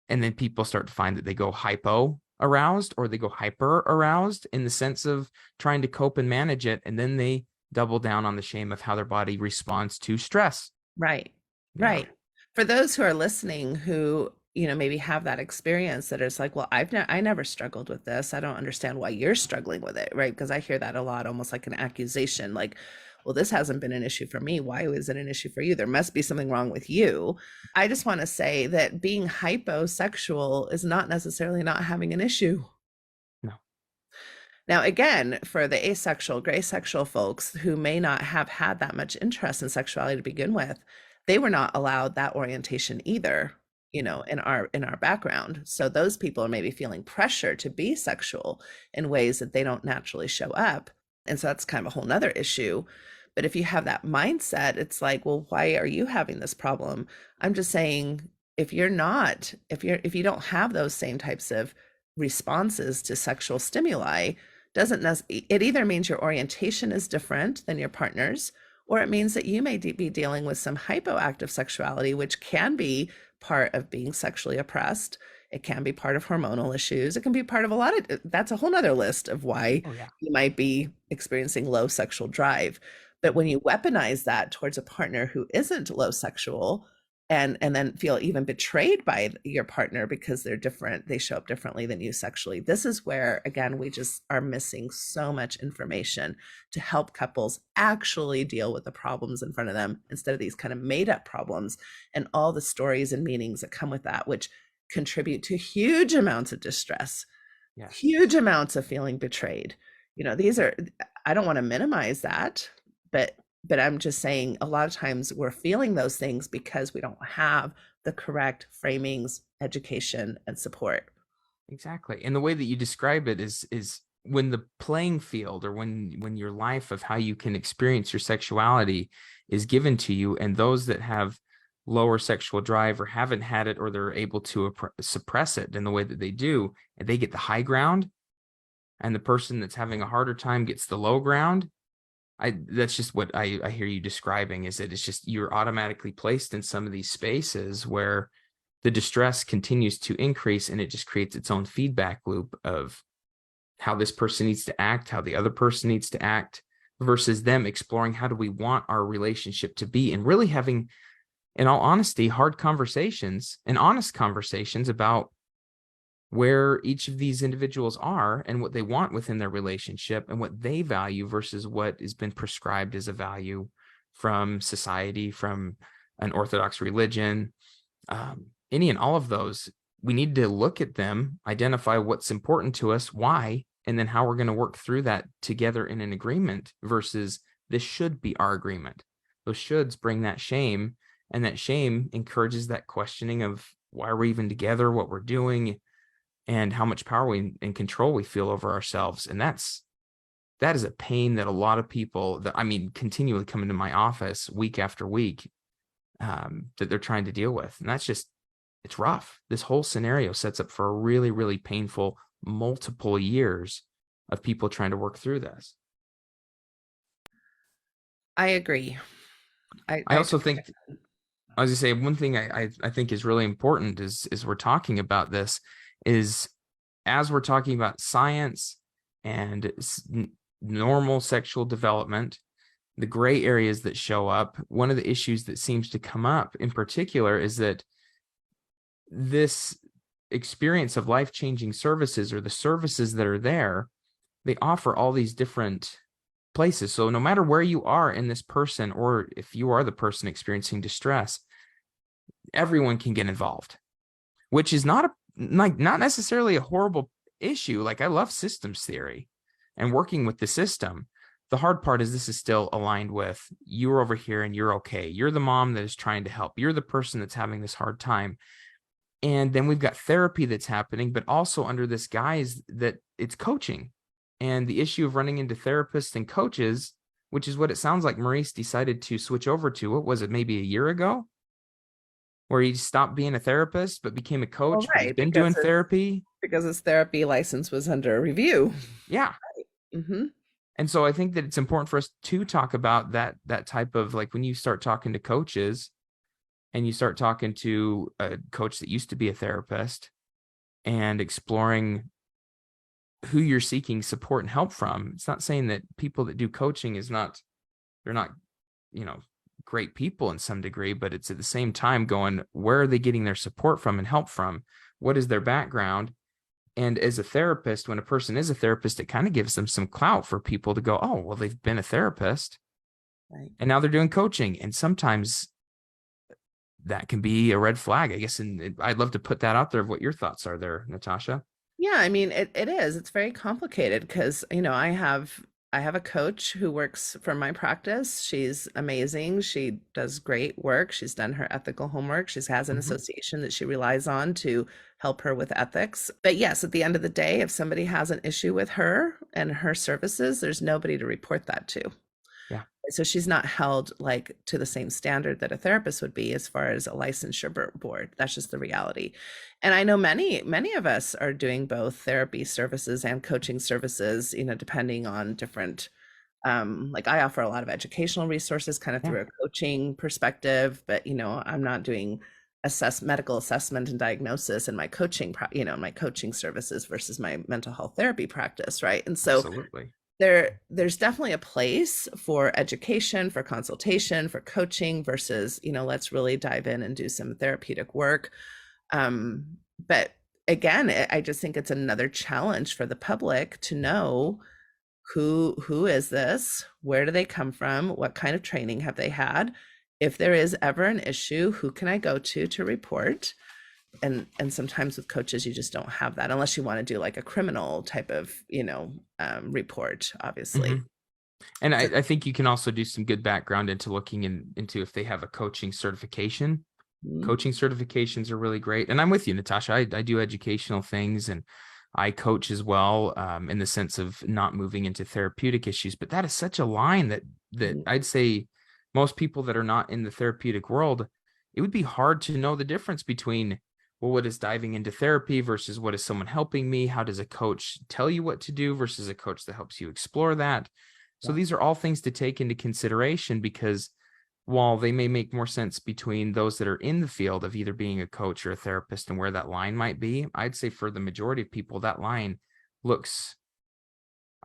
And then people start to find that they go hypo aroused or they go hyper aroused in the sense of trying to cope and manage it. And then they double down on the shame of how their body responds to stress. Right. Yeah. Right. For those who are listening who, maybe have that experience that is like, well, I never struggled with this. I don't understand why you're struggling with it. Right. Because I hear that a lot, almost like an accusation, like, well, this hasn't been an issue for me. Why is it an issue for you? There must be something wrong with you. I just want to say that being hyposexual is not necessarily not having an issue. No. Now, again, for the asexual, gray sexual folks who may not have had that much interest in sexuality to begin with, they were not allowed that orientation either, in our background. So those people are maybe feeling pressure to be sexual in ways that they don't naturally show up. And so that's kind of a whole nother issue. But if you have that mindset, it's like, well, why are you having this problem? I'm just saying, if you don't have those same types of responses to sexual stimuli, it either means your orientation is different than your partner's, or it means that you may be dealing with some hypoactive sexuality, which can be part of being sexually oppressed. It can be part of hormonal issues. It can be part of that's a whole nother list of why you might be experiencing low sexual drive. But when you weaponize that towards a partner who isn't low sexual and then feel even betrayed by your partner because they're different, they show up differently than you sexually, this is where, again, we just are missing so much information to help couples actually deal with the problems in front of them instead of these kind of made up problems and all the stories and meanings that come with that, which contribute to huge amounts of distress, huge amounts of feeling betrayed. I don't want to minimize that, but I'm just saying a lot of times we're feeling those things because we don't have the correct framings, education, and support. Exactly. And the way that you describe it is when the playing field, or when your life of how you can experience your sexuality is given to you, and those that have lower sexual drive or haven't had it, or they're able to suppress it in the way that they do, and they get the high ground, and the person that's having a harder time gets the low ground. That's just what I hear you describing, is that it's just you're automatically placed in some of these spaces where the distress continues to increase, and it just creates its own feedback loop of how this person needs to act, how the other person needs to act, versus them exploring how do we want our relationship to be, and really having, in all honesty, hard conversations and honest conversations about where each of these individuals are and what they want within their relationship and what they value versus what has been prescribed as a value from society, from an Orthodox religion, any and all of those. We need to look at them, identify what's important to us, why, and then how we're going to work through that together in an agreement versus this should be our agreement. Those shoulds bring that shame, and that shame encourages that questioning of why are we even together, what we're doing, and how much power and control we feel over ourselves. And that is a pain that a lot of people continually come into my office week after week, that they're trying to deal with. And it's rough. This whole scenario sets up for a really, really painful multiple years of people trying to work through this. I agree. I also think, I was gonna say, one thing I think is really important is we're talking about this is, as we're talking about science and normal sexual development, the gray areas that show up, one of the issues that seems to come up in particular is that this experience of life-changing services, or the services that are there, they offer all these different places. So no matter where you are in this person, or if you are the person experiencing distress, everyone can get involved, which is not not necessarily a horrible issue. Like, I love systems theory and working with the system. The hard part is this is still aligned with you're over here and you're okay. You're the mom that is trying to help. You're the person that's having this hard time. And then we've got therapy that's happening, but also under this guise that it's coaching. And the issue of running into therapists and coaches, which is what it sounds like Maurice decided to switch over to. What was it, maybe a year ago? Where he stopped being a therapist, but became a coach, but he's been doing therapy. Because his therapy license was under review. Yeah. Mm-hmm. And so I think that it's important for us to talk about that type of, like, when you start talking to coaches and you start talking to a coach that used to be a therapist and exploring who you're seeking support and help from. It's not saying that people that do coaching they're not, great people in some degree, but it's at the same time going, where are they getting their support from and help from? What is their background? And as a therapist, when a person is a therapist, it kind of gives them some clout for people to go, oh, well, they've been a therapist, right, and now they're doing coaching. And sometimes that can be a red flag, I guess. And I'd love to put that out there of what your thoughts are there, Natasha. Yeah, I mean, it is. It's very complicated because, I have a coach who works for my practice. She's amazing. She does great work. She's done her ethical homework. She has an association that she relies on to help her with ethics. But yes, at the end of the day, if somebody has an issue with her and her services, there's nobody to report that to. Yeah. So she's not held like to the same standard that a therapist would be as far as a licensure board. That's just the reality. And I know many of us are doing both therapy services and coaching services, depending on different, like I offer a lot of educational resources kind of through a coaching perspective, but, I'm not doing medical assessment and diagnosis in my coaching, my coaching services versus my mental health therapy practice. Right. And so absolutely, there's definitely a place for education, for consultation, for coaching versus, let's really dive in and do some therapeutic work. But again, I just think it's another challenge for the public to know who is this? Where do they come from? What kind of training have they had? If there is ever an issue, who can I go to report? And sometimes with coaches, you just don't have that unless you want to do like a criminal type of, report, obviously. And I think you can also do some good background into looking into if they have a coaching certification. Coaching certifications are really great. And I'm with you, Natasha. I do educational things and I coach as well, in the sense of not moving into therapeutic issues. But that is such a line that I'd say most people that are not in the therapeutic world, it would be hard to know the difference between, well, what is diving into therapy versus what is someone helping me? How does a coach tell you what to do versus a coach that helps you explore that? So these are all things to take into consideration, because while they may make more sense between those that are in the field of either being a coach or a therapist and where that line might be, I'd say for the majority of people, that line looks,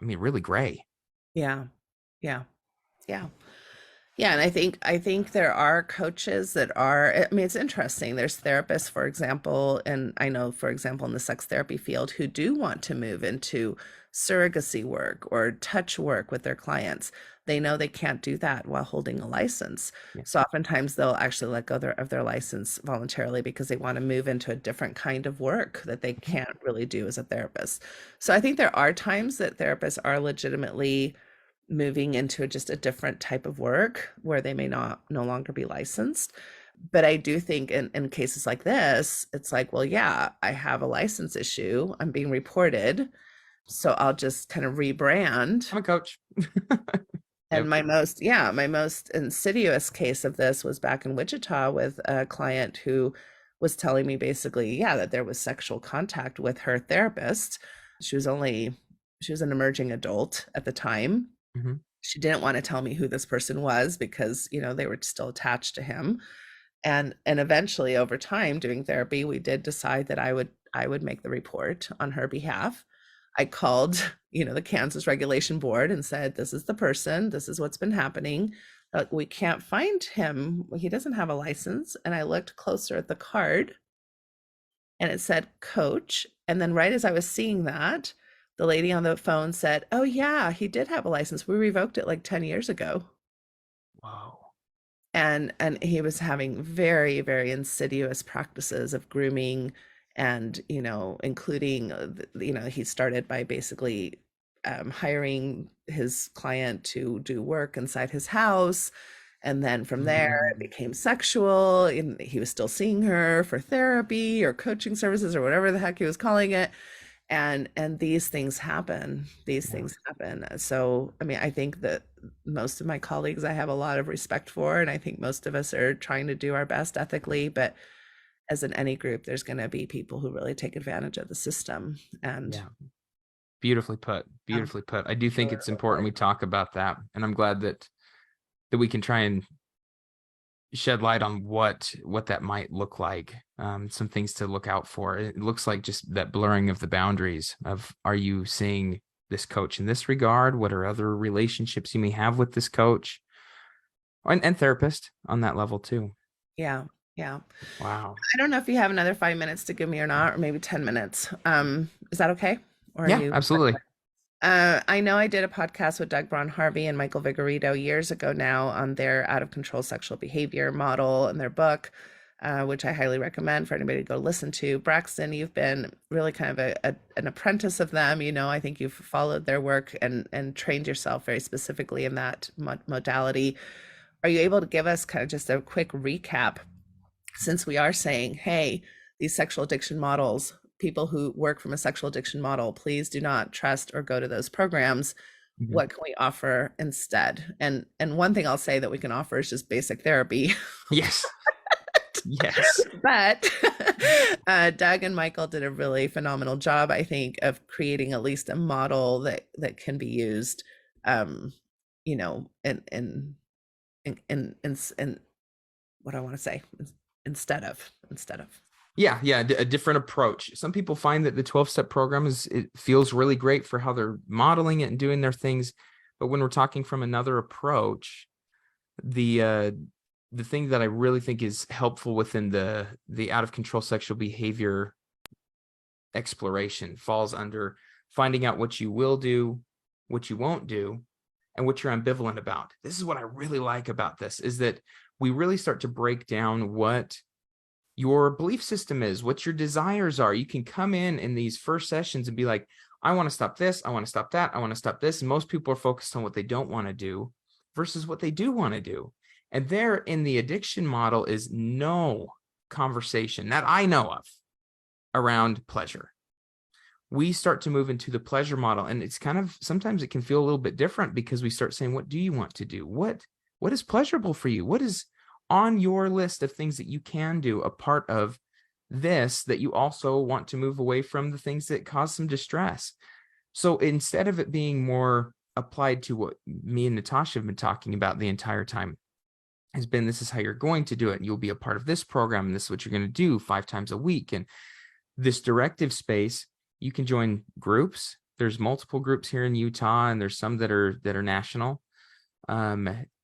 really gray. Yeah. And I think there are coaches that are, it's interesting. There's therapists, for example, and I know, for example, in the sex therapy field, who do want to move into surrogacy work or touch work with their clients. They know they can't do that while holding a license. Yeah. So oftentimes they'll actually let go of their license voluntarily because they want to move into a different kind of work that they can't really do as a therapist. So I think there are times that therapists are legitimately moving into just a different type of work where they may no longer be licensed. But I do think in cases like this, it's like, well, yeah, I have a license issue. I'm being reported. So I'll just kind of rebrand. I'm a coach. And my most insidious case of this was back in Wichita with a client who was telling me basically, that there was sexual contact with her therapist. She was an emerging adult at the time. She didn't want to tell me who this person was because, they were still attached to him. And eventually over time doing therapy, we did decide that I would make the report on her behalf. I called, the Kansas Regulation Board and said, this is the person, this is what's been happening. We can't find him. He doesn't have a license. And I looked closer at the card and it said coach. And then right as I was seeing that, the lady on the phone said, oh yeah, he did have a license. We revoked it like 10 years ago. Wow. And he was having very, very insidious practices of grooming and, including, he started by basically hiring his client to do work inside his house. And then from there, it became sexual. And he was still seeing her for therapy or coaching services or whatever the heck he was calling it. And these things happen. So, I mean, I think that most of my colleagues I have a lot of respect for, and I think most of us are trying to do our best ethically. But as in any group, there's going to be people who really take advantage of the system. And yeah. Beautifully put. I do think it's important we talk about that. And I'm glad that we can try and shed light on what that might look like. Some things to look out for. It looks like just that blurring of the boundaries of, are you seeing this coach in this regard? What are other relationships you may have with this coach and therapist on that level too? Yeah. Wow. I don't know if you have another 5 minutes to give me or not, or maybe 10 minutes. Is that okay? Or yeah, absolutely. I know I did a podcast with Doug Braun Harvey and Michael Vigorito years ago now on their out of control sexual behavior model and their book, which I highly recommend for anybody to go listen to. Braxton, you've been really kind of an apprentice of them. I think you've followed their work and trained yourself very specifically in that modality. Are you able to give us kind of just a quick recap, since we are saying, hey, these sexual addiction models, people who work from a sexual addiction model, please do not trust or go to those programs. Mm-hmm. What can we offer instead? And one thing I'll say that we can offer is just basic therapy. Yes. But Doug and Michael did a really phenomenal job, I think, of creating at least a model that can be used, in what I want to say, instead of. Yeah, a different approach. Some people find that the 12-step program it feels really great for how they're modeling it and doing their things. But when we're talking from another approach, the thing that I really think is helpful within the out of control sexual behavior exploration falls under finding out what you will do, what you won't do, and what you're ambivalent about. This is what I really like about this, is that we really start to break down what your belief system is, what your desires are. You can come in these first sessions and be like, I want to stop this, I want to stop that, I want to stop this. And most people are focused on what they don't want to do versus what they do want to do. And there in the addiction model is no conversation that I know of around pleasure. We start to move into the pleasure model, and it's kind of, sometimes it can feel a little bit different because we start saying, what do you want to do? What is pleasurable for you? What is on your list of things that you can do, a part of this that you also want to move away from the things that cause some distress? So instead of it being more applied to what me and Natasha have been talking about the entire time, has been, this is how you're going to do it. You'll be a part of this program, and this is what you're going to do 5 times a week. And this directive space, you can join groups. There's multiple groups here in Utah, and there's some that are national.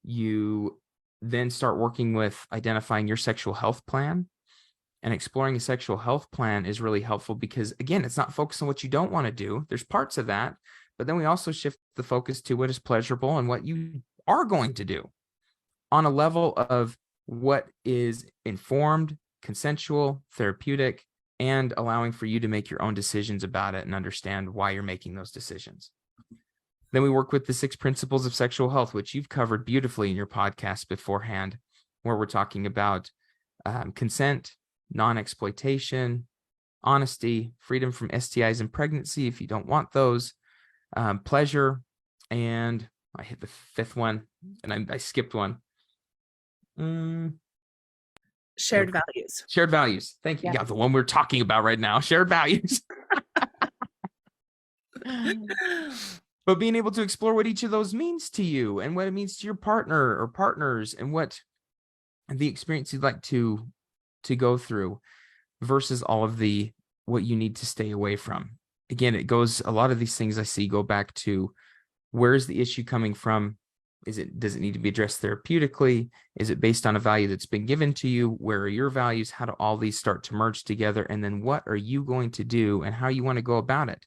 You then start working with identifying your sexual health plan, and exploring a sexual health plan is really helpful because, again, it's not focused on what you don't want to do. There's parts of that, but then we also shift the focus to what is pleasurable and what you are going to do on a level of what is informed, consensual, therapeutic, and allowing for you to make your own decisions about it and understand why you're making those decisions. Then we work with the 6 principles of sexual health, which you've covered beautifully in your podcast beforehand, where we're talking about consent, non-exploitation, honesty, freedom from STIs and pregnancy if you don't want those, pleasure, and I hit the 5th one, and I skipped one. Shared values. Shared values. Thank you. Yeah, the one we're talking about right now. Shared values. But being able to explore what each of those means to you and what it means to your partner or partners and what the experience you'd like to go through versus all of the what you need to stay away from. Again, a lot of these things I see go back to, where's the issue coming from? Does it need to be addressed therapeutically? Is it based on a value that's been given to you? Where are your values? How do all these start to merge together? And then what are you going to do and how you want to go about it?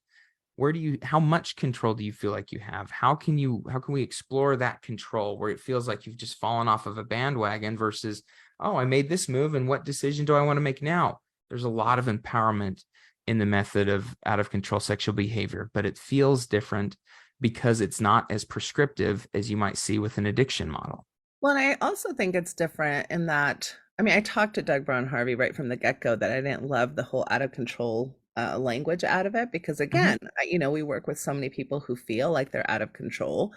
How much control do you feel like you have? How can we explore that control where it feels like you've just fallen off of a bandwagon versus, oh, I made this move and what decision do I want to make now? There's a lot of empowerment in the method of out of control sexual behavior, but it feels different because it's not as prescriptive as you might see with an addiction model. Well, and I also think it's different in that, I mean, I talked to Doug Brown Harvey right from the get-go that I didn't love the whole out of control language out of it, because again, we work with so many people who feel like they're out of control,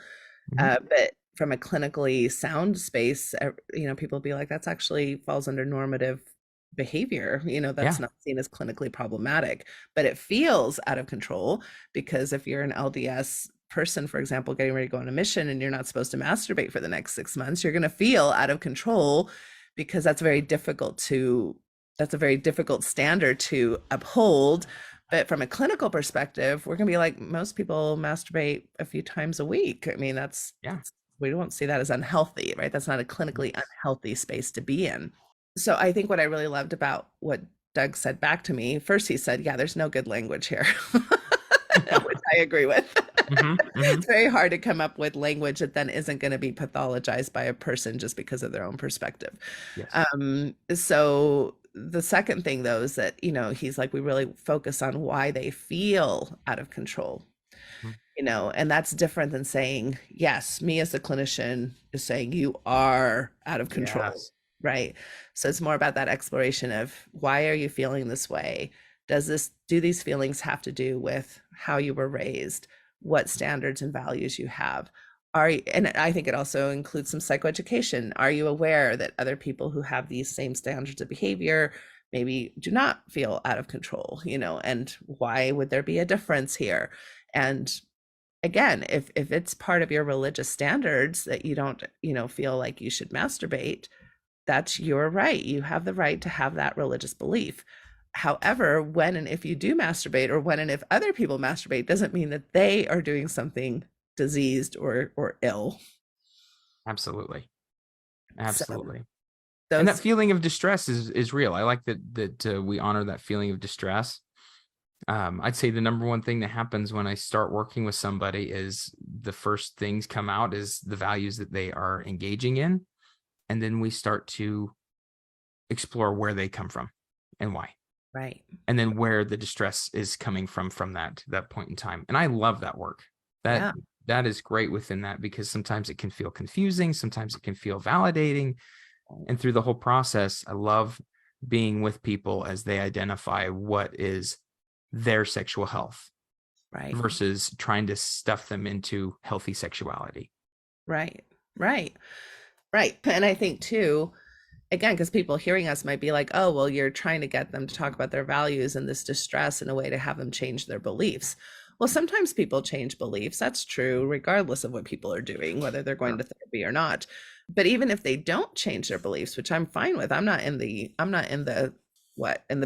but from a clinically sound space, people be like, that's actually falls under normative behavior, that's not seen as clinically problematic, but it feels out of control because if you're an LDS person, for example, getting ready to go on a mission and you're not supposed to masturbate for the next 6 months, you're going to feel out of control because that's a very difficult standard to uphold. But from a clinical perspective, we're going to be like, most people masturbate a few times a week. I mean, we don't see that as unhealthy, right? That's not a clinically unhealthy space to be in. So I think what I really loved about what Doug said back to me, first he said, yeah, there's no good language here, which I agree with. It's very hard to come up with language that then isn't going to be pathologized by a person just because of their own perspective. Yes. So the second thing, though, is that, he's like, we really focus on why they feel out of control, and that's different than saying, yes, me as a clinician is saying you are out of control. Yes. Right. So it's more about that exploration of why are you feeling this way? Do these feelings have to do with how you were raised, what standards and values you have? And I think it also includes some psychoeducation. Are you aware that other people who have these same standards of behavior maybe do not feel out of control, and why would there be a difference here? And again, if it's part of your religious standards that you don't, feel like you should masturbate, that's your right. You have the right to have that religious belief. However, when and if you do masturbate, or when and if other people masturbate, doesn't mean that they are doing something diseased or ill. Absolutely. So, and that feeling of distress is real. I like that we honor that feeling of distress. I'd say the number one thing that happens when I start working with somebody is the first things come out is the values that they are engaging in. And then we start to explore where they come from and why. Right. And then where the distress is coming from that point in time. And I love that work. That is great within that, because sometimes it can feel confusing. Sometimes it can feel validating. And through the whole process, I love being with people as they identify what is their sexual health, right, versus trying to stuff them into healthy sexuality. Right. And I think too, again, because people hearing us might be like, oh, well, you're trying to get them to talk about their values and this distress in a way to have them change their beliefs. Well, sometimes people change beliefs. That's true, regardless of what people are doing, whether they're going to therapy or not. But even if they don't change their beliefs, which I'm fine with, I'm not in the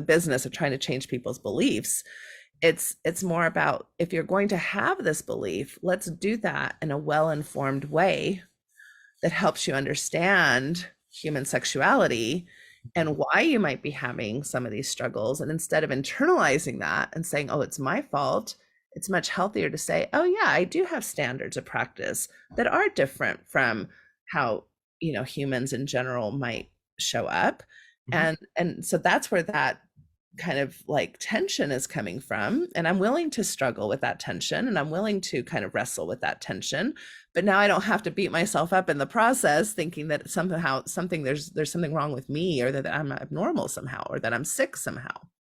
business of trying to change people's beliefs. It's more about, if you're going to have this belief, let's do that in a well-informed way that helps you understand human sexuality and why you might be having some of these struggles. And instead of internalizing that and saying, oh, it's my fault, it's much healthier to say, oh yeah, I do have standards of practice that are different from how, humans in general might show up. And so that's where that kind of like tension is coming from. And I'm willing to struggle with that tension, and I'm willing to kind of wrestle with that tension. But now I don't have to beat myself up in the process thinking that somehow there's something wrong with me, or that I'm abnormal somehow, or that I'm sick somehow.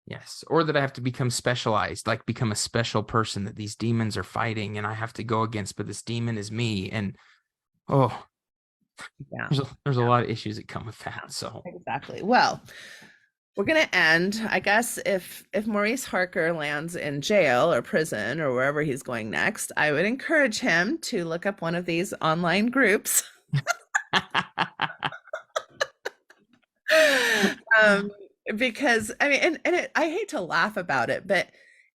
Yes. Or that I have to become specialized, like become a special person that these demons are fighting and I have to go against, but this demon is me. And there's a lot of issues that come with that. So exactly. Well, we're going to end, I guess, if Maurice Harker lands in jail or prison or wherever he's going next, I would encourage him to look up one of these online groups. Because I mean, I hate to laugh about it, but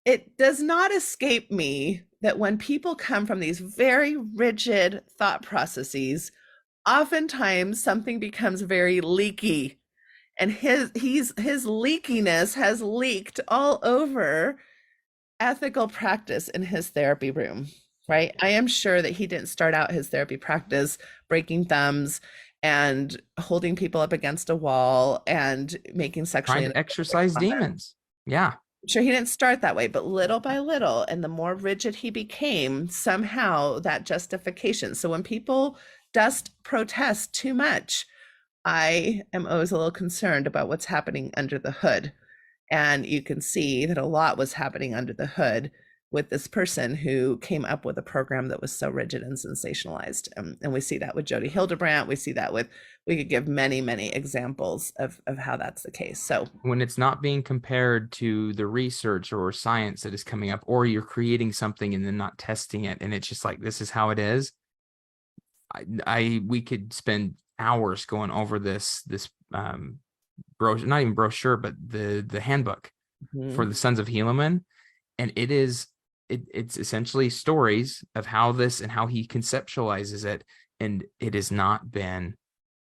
it does not escape me that when people come from these very rigid thought processes, oftentimes something becomes very leaky, and his leakiness has leaked all over ethical practice in his therapy room, right? I am sure that he didn't start out his therapy practice breaking thumbs and holding people up against a wall and making sexually trying to exercise demons. Yeah. I'm sure he didn't start that way, but little by little, and the more rigid he became, somehow that justification. So when people just protest too much, I am always a little concerned about what's happening under the hood. And you can see that a lot was happening under the hood with this person who came up with a program that was so rigid and sensationalized. And we see that with Jody Hildebrandt. We see that with, we could give many, many examples of how that's the case. So when it's not being compared to the research or science that is coming up, or you're creating something and then not testing it, and it's just like, this is how it is. We could spend hours going over this brochure, not even brochure, but the handbook for the Sons of Helaman. And it's essentially stories of how this and how he conceptualizes it. And it has not been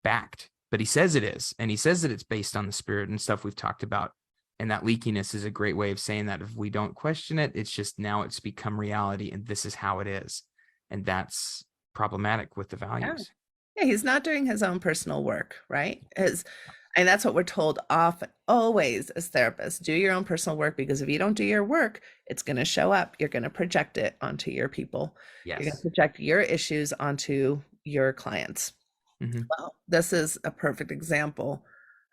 backed, but he says it is. And he says that it's based on the spirit and stuff we've talked about. And that leakiness is a great way of saying that if we don't question it, it's just now it's become reality and this is how it is. And that's problematic with the values. Yeah, he's not doing his own personal work, right? And that's what we're told often, always as therapists, do your own personal work, because if you don't do your work, it's going to show up. You're going to project it onto your people. Yes. You're going to project your issues onto your clients. Mm-hmm. Well, this is a perfect example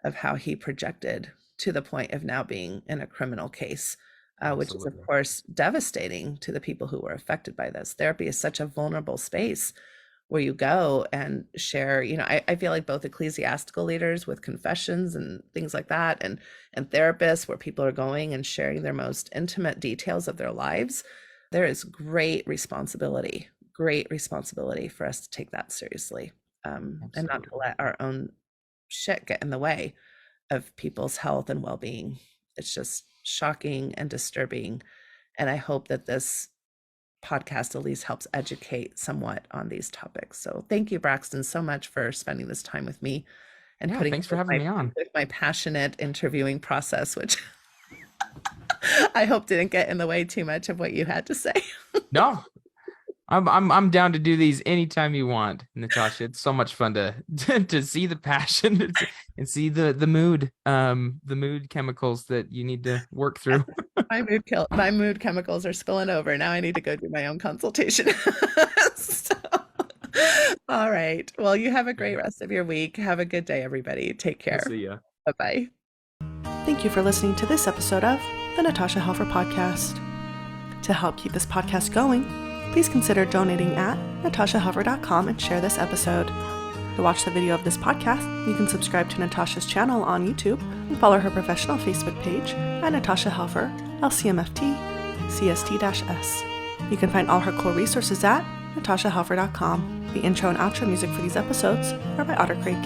of how he projected to the point of now being in a criminal case, which is, of course, devastating to the people who were affected by this. Therapy is such a vulnerable space where you go and share, I feel like both ecclesiastical leaders with confessions and things like that, and therapists where people are going and sharing their most intimate details of their lives, there is great responsibility for us to take that seriously, and not to let our own shit get in the way of people's health and well-being. It's just shocking and disturbing. And I hope that this podcast at least helps educate somewhat on these topics. So thank you, Braxton, so much for spending this time with me and thanks for having me on with my passionate interviewing process, which I hope didn't get in the way too much of what you had to say. No, I'm down to do these anytime you want, Natasha. It's so much fun to see the passion and see the mood chemicals that you need to work through. My mood chemicals are spilling over. Now I need to go do my own consultation. All right. Well, you have a great rest of your week. Have a good day, everybody. Take care. See ya. Bye-bye. Thank you for listening to this episode of the Natasha Helfer Podcast. To help keep this podcast going, please consider donating at natashahelfer.com and share this episode. To watch the video of this podcast, you can subscribe to Natasha's channel on YouTube and follow her professional Facebook page at Natasha Helfer, LCMFT, CST-S. You can find all her cool resources at natashahelfer.com. The intro and outro music for these episodes are by Otter Creek.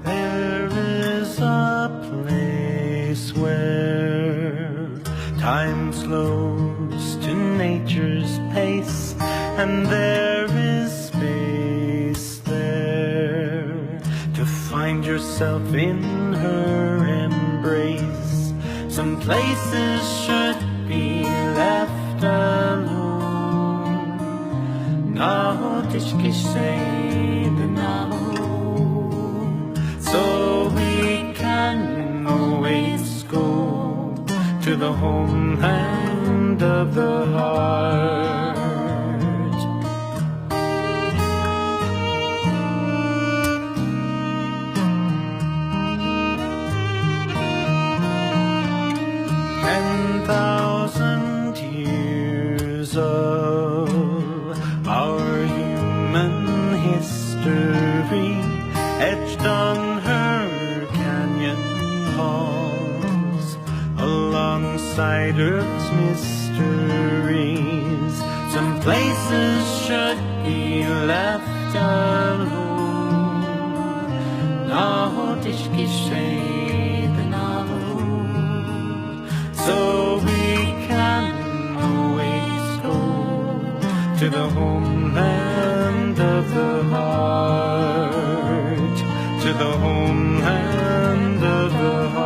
There is a place where time slows to nature's pace, and there is space there to find yourself in her embrace. Some places should be left alone. Now tishki say the now, so we can always go to the homeland of the heart. Of our human history etched on her canyon wall. hide Earth's mysteries. Some places should be left alone. Now this geschehen alone. So we can always go to the homeland of the heart, to the homeland of the heart.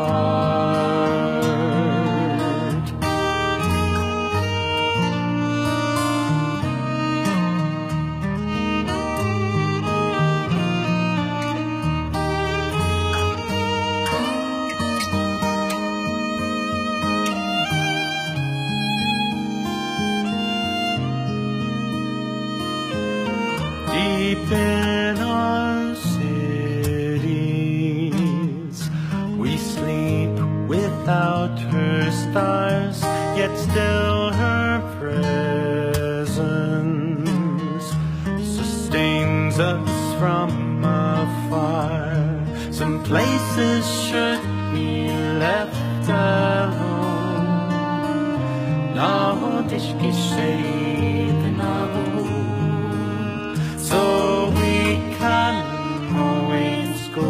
Deep in our cities, we sleep without her stars, yet still her presence sustains us from afar. Some places should be left alone. Now this geschehen alone. So we can always go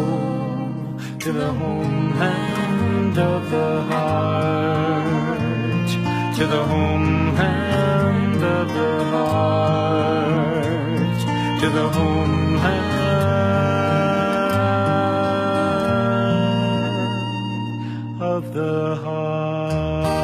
to the homeland of the heart, to the homeland of the heart, to the homeland of the heart.